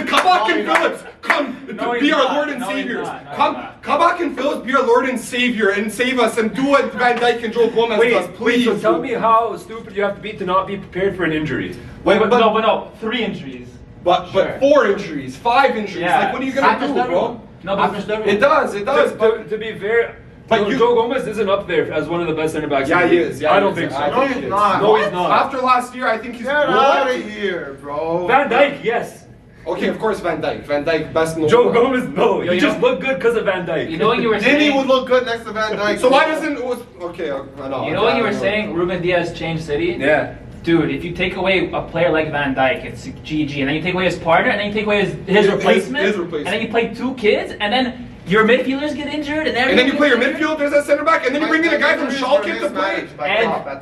Kabak and Phillips come No, to he's be our not. Lord and No, he's Saviors. not. No, Come, he's not. Kabak and Phillips be our Lord and Savior and save us and do what Van Dijk and Joe Gomez does, Wait, please. so tell me how stupid you have to be to not be prepared for an injury. Wait, but no, 3 injuries. But Sure. 4 injuries, 5 injuries. Yeah. Like what are you gonna Happens do, to bro? everyone. No, but Happens to everyone. It does. It does. But To be fair, But Joe, you- Joe Gomez isn't up there as one of the best center backs. yeah, in the he league. is. Yeah, I he don't is. think so. I No, think he's he is. not. No, he's not. After last year, I think he's Get What? out of here, bro. Van Dijk, yes. Okay, of course Van Dijk. Van Dijk, best in the Joe world. Gomez, no. Yo, He you just know- looked good because of Van Dijk. You know when you were Dini saying. would look good next to Van Dijk. So why doesn't okay? I know. You know when you were saying Ruben Diaz changed City? Yeah. Dude, if you take away a player like Van Dijk, it's GG, and then you take away his partner, and then you take away his replacement, his replacement. and then you play 2 kids, and then your midfielders get injured, and And then you play your midfield. midfielders at center back, and then you bring in a guy from Schalke to play.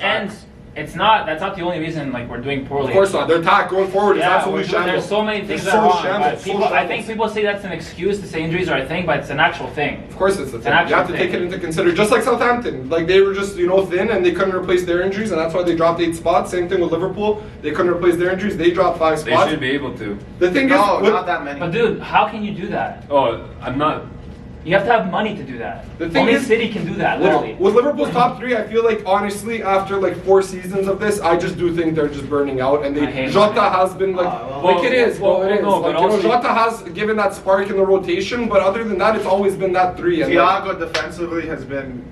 And it's that's not the only reason like we're doing poorly. Of course not. Their attack going forward is Yeah, absolutely we're doing- shambles. there's so many things They're that are so wrong. shambles, But so people, I shambles. think people say that's an excuse to say injuries are a thing, but it's an actual thing. Of course it's a thing. an You have actual to take thing. it into consider. Just like Southampton, like they were just thin and they couldn't replace their injuries, and that's why they dropped 8 spots. Same thing with Liverpool. They couldn't replace their injuries. They dropped 5 They spots. should be able to. The thing No, is, with- not that many. But dude, how can you do that? Oh, I'm not. You have to have money to do that. The thing Only is- City can do that, literally. with Liverpool's top 3, I feel like honestly, after like 4 seasons of this, I just do think they're just burning out. And I hate Jota Mane. has been like, well, it is, well, it is. no, but Like, you know, also- Jota has given that spark in the rotation, but other than that, it's always been that 3. And like, Thiago defensively has been.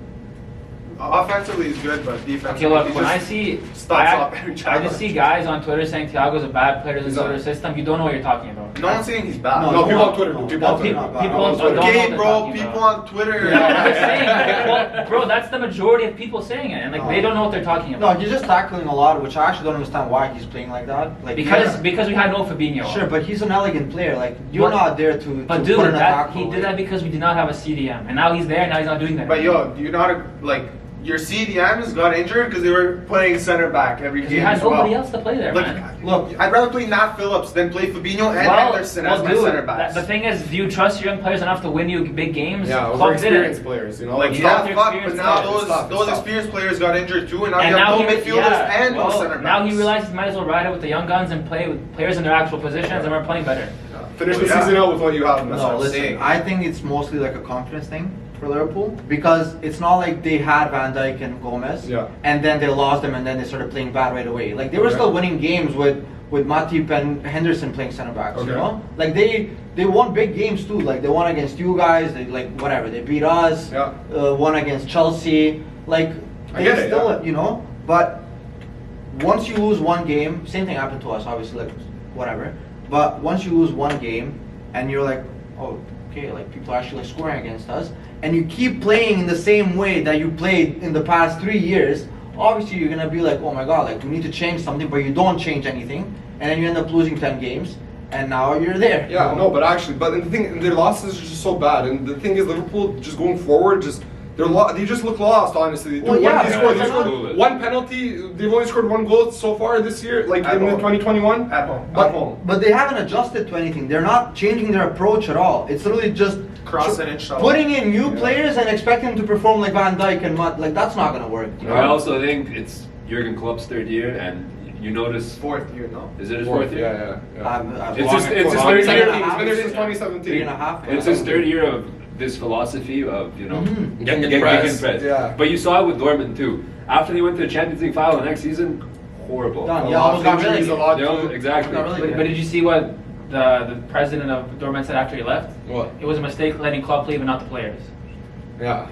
Offensively he's good, but defensively. Okay, look, he when I just see, stops I, up every I challenge. just see guys on Twitter saying Thiago's a bad player, doesn't He's suit not. our system. You don't know what you're talking about. No one's saying he's bad. No, no, people no, on Twitter no, do. People no, on Twitter. no, do. no, people no, on no, Twitter no, don't know Okay, what they're bro. talking People about. on Twitter. I'm just saying, well, bro, that's the majority of people saying it, and like they don't know what they're talking No, about. he's just tackling a lot, which I actually don't understand why he's playing like that. Like Because yeah. we had no Fabinho. Sure, but he's an elegant player. Like you're But- not there to. But to dude, put an that, attack he away. did that because we did not have a CDM, and now he's there. Now he's not doing that. But yo, do you not like your CDMs got injured because they were playing center back every because we game had as well. nobody else to play there, Like, man. Look, I'd rather play Nat Phillips than play Fabinho and Henderson as my dude, center backs. the thing is, do you trust your young players enough to win you big games? Yeah, over Klopp did experienced it. players, you know. Like It's yeah, tough. their fuck, but experienced now players. It's tough, those it's tough. experienced players got injured too, and now And you have now no he, midfielders yeah, and no well, center backs. now he realizes he might as well ride it with the young guns and play with players in their actual positions, and we're playing better. Finish the Yeah. season out with what you have. and that's what no, I'm listen. saying. I think it's mostly like a confidence thing for Liverpool because it's not like they had Van Dijk and Gomez, Yeah. and then they lost them, and then they started playing bad right away. Like they were Okay. still winning games with Matip and Henderson playing center backs. Okay. You know, like they won big games too. Like they won against you guys. They like whatever. They beat us. Yeah. Won against Chelsea. Like I they get it, still, yeah. you know, but once you lose one game, same thing happened to us, obviously, like whatever. But once you lose one game, and you're like, oh, okay, like people are actually scoring against us, and you keep playing in the same way that you played in the past 3 years, obviously you're gonna be like, oh my god, like we need to change something, but you don't change anything, and then you end up losing 10 games, and now you're there. Yeah, you know? no, but actually, but the thing, their losses are just so bad, and the thing is, Liverpool just going forward, just they just look lost, honestly. Well, yeah, they they're scored clueless. 1 penalty. They've only scored 1 goal so far this year, like At in the home. 2021 At home. At home. But they haven't adjusted to anything. They're not changing their approach at all. It's literally just Cross and inshallah. putting in new Yeah. players and expecting them to perform like Van Dijk and Matt. Like that's not gonna work. You know? I also think it's Jurgen Klopp's 3rd year, and you notice. 4th year, no? Is it his 4th year? Yeah. It's his 3rd It's year. been there since 3.5 2017. It's his 3rd year of this philosophy of, you know, Mhm. Getting pressed. Yeah. But you saw it with Dortmund too. After they went to the Champions League final the next season, horrible. Done. A Yeah, lot almost of got injuries, relegated. a lot You know, too. exactly. Not really. But did you see what the president of Dortmund said after he left? What? It was a mistake letting Klopp leave and not the players. Yeah.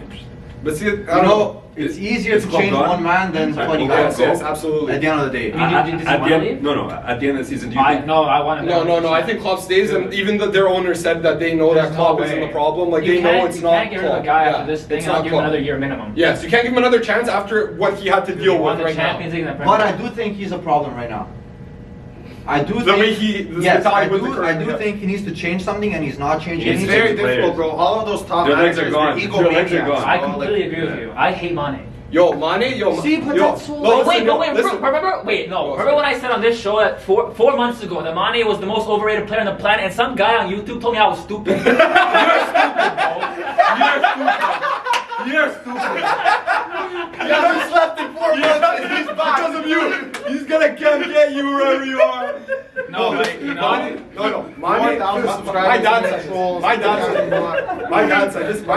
But see, I You don't know, it's easier Is to Klopp change gone? one man than Sorry, 20 Klopp guys. gone. Yes, absolutely. At the end of the day. Did he At want the to end, leave? no. At the end of the season, do you think? I want him. No. I think Klopp stays, and even their owner said that they know There's that Klopp no isn't way. the problem. Like You they know can't- it's you not. can't get rid of a Klopp. guy Yeah, after this thing it's and not not give him Klopp. another year minimum. Yes, you can't give him another chance after what he had to He deal won with the right Champions now. League and the Premier But I League. do think he's a problem right now. I do The think way he- the yes, I mentality with the do. current- I do yeah. think he needs to change something, and he's not changing He's It's anything. very Change the difficult, players. bro. All of those top Their legs are managers, gone. they're Their legs are egomaniacs. gone. I bro. completely Like, agree with you. I hate Mane. Yo, Mane, yo. See, but yo, that's so- no, But listen, Wait, listen. remember when I said on this show that four months ago that Mane was the most overrated player on the planet, and some guy on YouTube told me I was stupid. You're stupid, bro. You're stupid. He hasn't slept in 4 months and he's back. Because of you. He's gonna come get you wherever you are. No, but, you know. No. Mane, My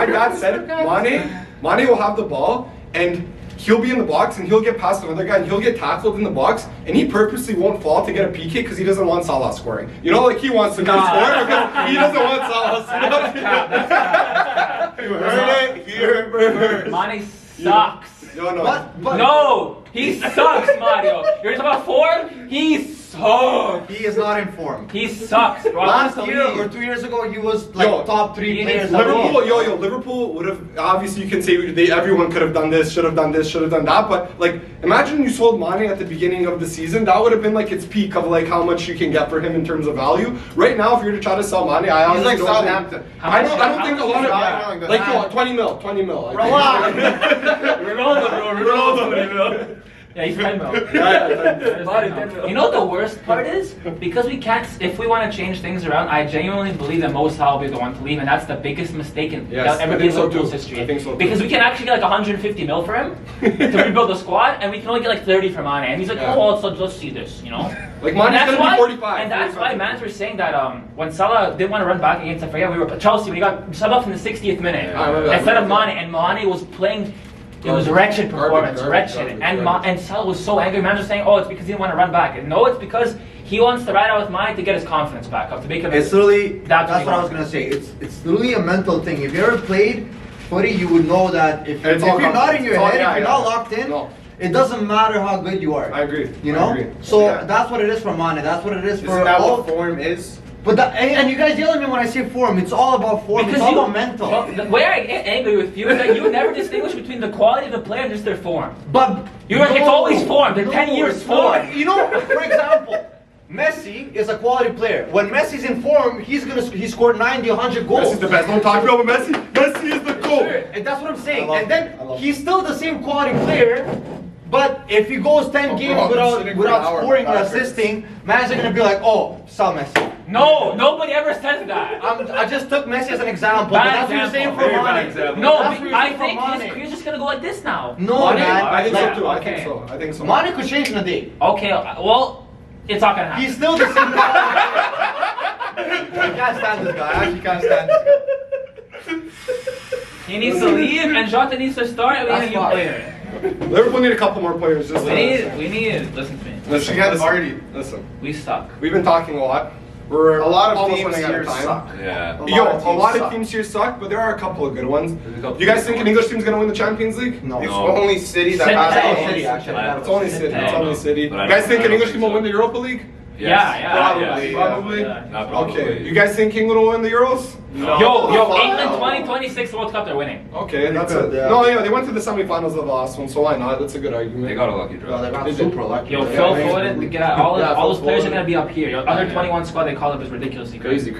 dad said Mane will have the ball and he'll be in the box and he'll get past another guy and he'll get tackled in the box and he purposely won't fall to get a PK because he doesn't want Salah scoring. You know, like he wants to score because he doesn't want Salah scoring. You heard it here first. Mane sucks. No. No, he sucks, Mario. You're talking about form? He sucks. He is not informed. He sucks, bro. Last year or 2 years ago, he was like Yo, top 3 he players. needs in the Liverpool, world. Liverpool would have, obviously you can say everyone could have done this, should have done this, should have done that, but like imagine you sold Mane at the beginning of the season, that would have been like its peak of like how much you can get for him in terms of value. Right now, if you're to try to sell Mane, I He's honestly like don't Southampton. think, I don't think a lot Southampton of, like like that. 20 mil. Ronaldo. Yeah, he's 10 mil. Yeah. You know what the worst part is? Because we can't, if we want to change things around, I genuinely believe that Mo Salah will be the one to leave, and that's the biggest mistake in Yes, ever I been think in so Liverpool's too. history. I think so too. Because we can actually get like 150 mil for him to rebuild the squad, and we can only get like 30 for Mane. And he's like, Yeah. oh, well, so let's see this, you know? Like And Mane's that's gonna why, be 45. and that's 45. why Mans were saying that when Salah didn't want to run back against, I forget, we were Chelsea, when he got subbed off in the 60th minute I remember that. instead of Mane, and Mane was playing. It was wretched performance, wretched. And Salah was so angry. Man was saying, "Oh, it's because he didn't want to run back." And no, it's because he wants to ride out with Mane to get his confidence back up, to make him. It's literally, That's that's what what I he was gonna say. It's literally a mental thing. If you ever played footy, you would know that if It's you're all not in confidence. your It's all- head, yeah, if you're yeah. not locked in, No. it doesn't matter how good you are. I agree. You I know? agree. So Yeah. that's what it is for Mane. That's what it is for Isn't that all. what form is? But and you guys yell at me when I say form. It's all about form. It's all about mental. Well, the way I get angry with you is that you never distinguish between the quality of the player and just their form. But You're like, it's always form. They're 10 years form. You know, for example, Messi is a quality player. When Messi's in form, he scored 90, 100 goals. Messi's the best. Don't talk about Messi. Messi is the GOAT. And that's what I'm saying. I love And then it. I love he's still the same quality player, but if he goes 10 games I'm without sitting for an hour scoring or backwards. assisting, man's gonna be like, oh, sell Messi. No, nobody ever says that. I just took Messi as an example, but Bad that's what you're saying example. for Very bad Mane. example. No, That's what you're I saying for think his Mane. career's just gonna go like this now. No, Mane? man. I think Like, so too. I okay. think so. I think so. Mane could change in a day. Okay, well, it's not gonna happen. He's still the same quality player. I can't stand this guy. I actually can't stand this guy. He needs to leave, and Jota needs to start, and we need a That's new fine. player. Liverpool need a couple more players. Just We need, listen to me. Listen, She got listen, Vardy. listen. We suck. We've been talking a lot. We're A lot of almost teams running out here of time. suck. Yeah. Yo, of a lot teams of teams here suck, but there are a couple of good ones. There's a couple You guys good think an ones. English team's gonna win the Champions League? No. It's No. only City that City. has City. it. City, actually. It's only City. It's only City. But I You guys don't- think I an don't English think team will so. win the Europa League? Yeah, Probably. yeah. Probably. Yeah. Not probably. Okay. You guys think England will win the Euros? No. Yo, England 2026 World Cup, they're winning. Okay, that's could, it. yeah. No, yeah, they went to the semifinals of the last one, so why not? That's a good argument. They got a lucky draw. Well, they got They did. super lucky. Yo, Yeah, Phil yeah. Foden, get out. All Yeah, those Phil players are Foden. gonna be up here. Your under 21 squad, they call it, is ridiculously Crazy.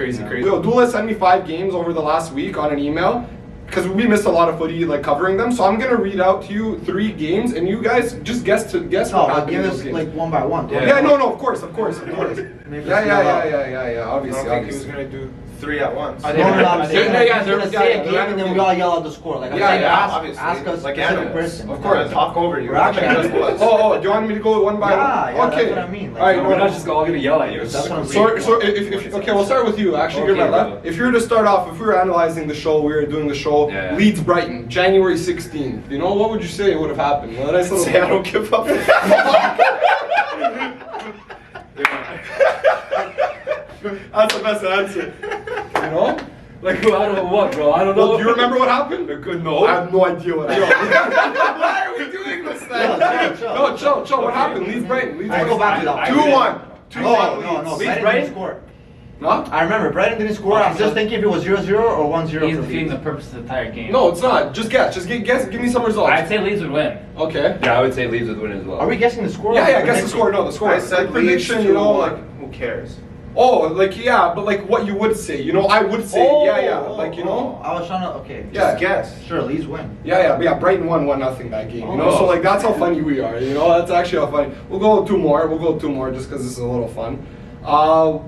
Yo, Dula sent me 5 games over the last week on an email because we missed a lot of footy like covering them. So I'm gonna read out to you 3 games, and you guys just guess what No, happened. but give in us those games. like one by one. Yeah. Yeah, no, of course. Maybe Yeah, I obviously. don't think he was gonna do 3 at once. Are No, they no, ready? I'm Are they saying Yeah, ready? yeah, he's gonna they're- say yeah, a game yeah. and then we all yell out the score. Like I'm Yeah, saying, yeah, ask obviously. a Like specific animals. person. Of course. I'm gonna talk over you. We're actually Just was. Oh, do you want me to go one by one? Yeah, Okay. that's what I mean. Like, All right, We're not just all gonna yell at you. That's what I'm So, saying. so if okay, we'll start with you. Actually, you're my Okay, left. brother. If you were to start off, if we were analyzing the show, we were doing the show. Yeah. Leeds Brighton, January 16th. You know, what would you say would have happened? Well, nice little- Say I don't give up. That's the best answer. You know? Like, I don't know what, bro. I don't know. Well, do you remember what happened? Good, no. I have no idea what happened. Why are we doing this Chill, then? chill, No, chill. What happened? Leeds Brighton. Leeds I go back to that. 2-1. No, Leeds. Brighton didn't score. No? I remember Brighton didn't score. I'm just thinking if it was 0-0 or 1-0 He's for defeating Leeds. the purpose of the entire game. No, it's not. Just guess. Just guess. Give me some results. I'd say Leeds would win. Okay. Yeah, I would say Leeds would win as well. Are we guessing the score? Yeah, guess the score. No, the score. I said prediction. Leeds You know, like 2-1. Who cares? oh, like yeah, but like what you would say. You know, I would say yeah, like you know. I was trying to. Okay. Yeah. Just guess. Sure, Leeds win. Yeah, but yeah, Brighton won 1-0 that game. You know, so like that's how funny we are. You know, that's actually how funny. We'll go with 2 more. We'll go with 2 more just because this is a little fun.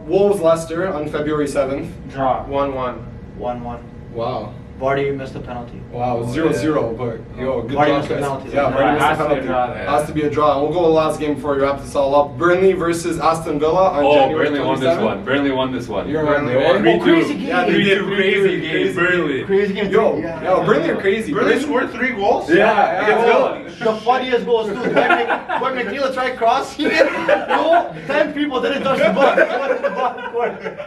Wolves Leicester on February 7th. Draw. 1-1. 1-1. Wow. Vardy missed a penalty. Wow, 0-0, but yo, good Vardy job, missed a guys. penalty. Yeah, Yeah, Vardy it missed a has to be a penalty. draw there. Has to be a draw. And we'll go to the last game before we wrap this all up. Burnley versus Aston Villa on Oh, January Burnley won this 27th. one. Burnley won this one. You're right. Burnley won. Crazy game. Yeah, they did. 3-2, crazy game. Crazy Burnley. Crazy game. Yo, Yeah. yo, Burnley are crazy. Burnley scored 3 goals? Yeah, against Villa. The funniest goals too. When McNeil tried crossing it, no, 10 people didn't touch the ball. It went in the bottom corner.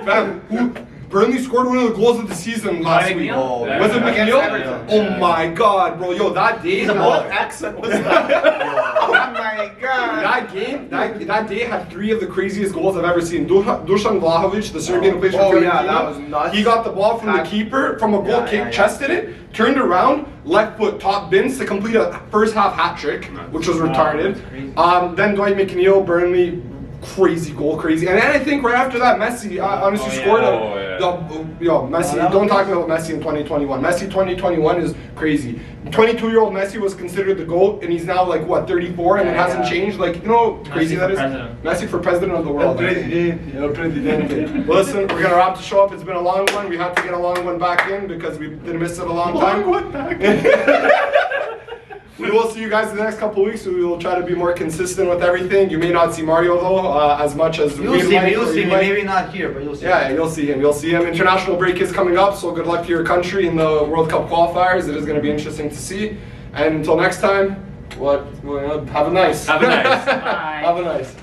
Fam, Burnley scored one of the goals of the season last week. McNeil? Yeah. Was it Against McNeil? Everton. Oh my god, bro. Yo, that day. He's a What baller. accent was that? Oh my god. That game, that day had 3 of the craziest goals I've ever seen. Dusan Vlahovic, the Serbian who plays for Oh, Fiorentina, yeah, that was nuts. He got the ball from the That- keeper from a goal Yeah, kick, yeah, yeah. chested it, turned around, left foot top bins to complete a first half hat trick, which was retarded. that's crazy. Then Dwight McNeil, Burnley, crazy goal, crazy. And then I think right after that, Messi honestly yeah. scored Oh, yeah. Messi. that Don't was- talk about Messi in 2021. Messi 2021 is crazy. 22-year-old Messi was considered the GOAT, and he's now like what 34, and it Yeah, hasn't yeah. changed. Like you know, how crazy Messi that for is. president. Messi for president of the world. Presidente. Listen, we're gonna wrap the show up. It's been a long one. We had to get a long one back in because we didn't miss it a long time. We will see you guys in the next couple of weeks. We will try to be more consistent with everything. You may not see Mario though as much as You'll we'd see like, me. You'll or see you me. might. Maybe not here, but you'll see. Yeah, you'll see him. You'll see him. International break is coming up, so good luck to your country in the World Cup qualifiers. It is going to be interesting to see. And until next time, have a nice. Have a nice. Bye. Have a nice.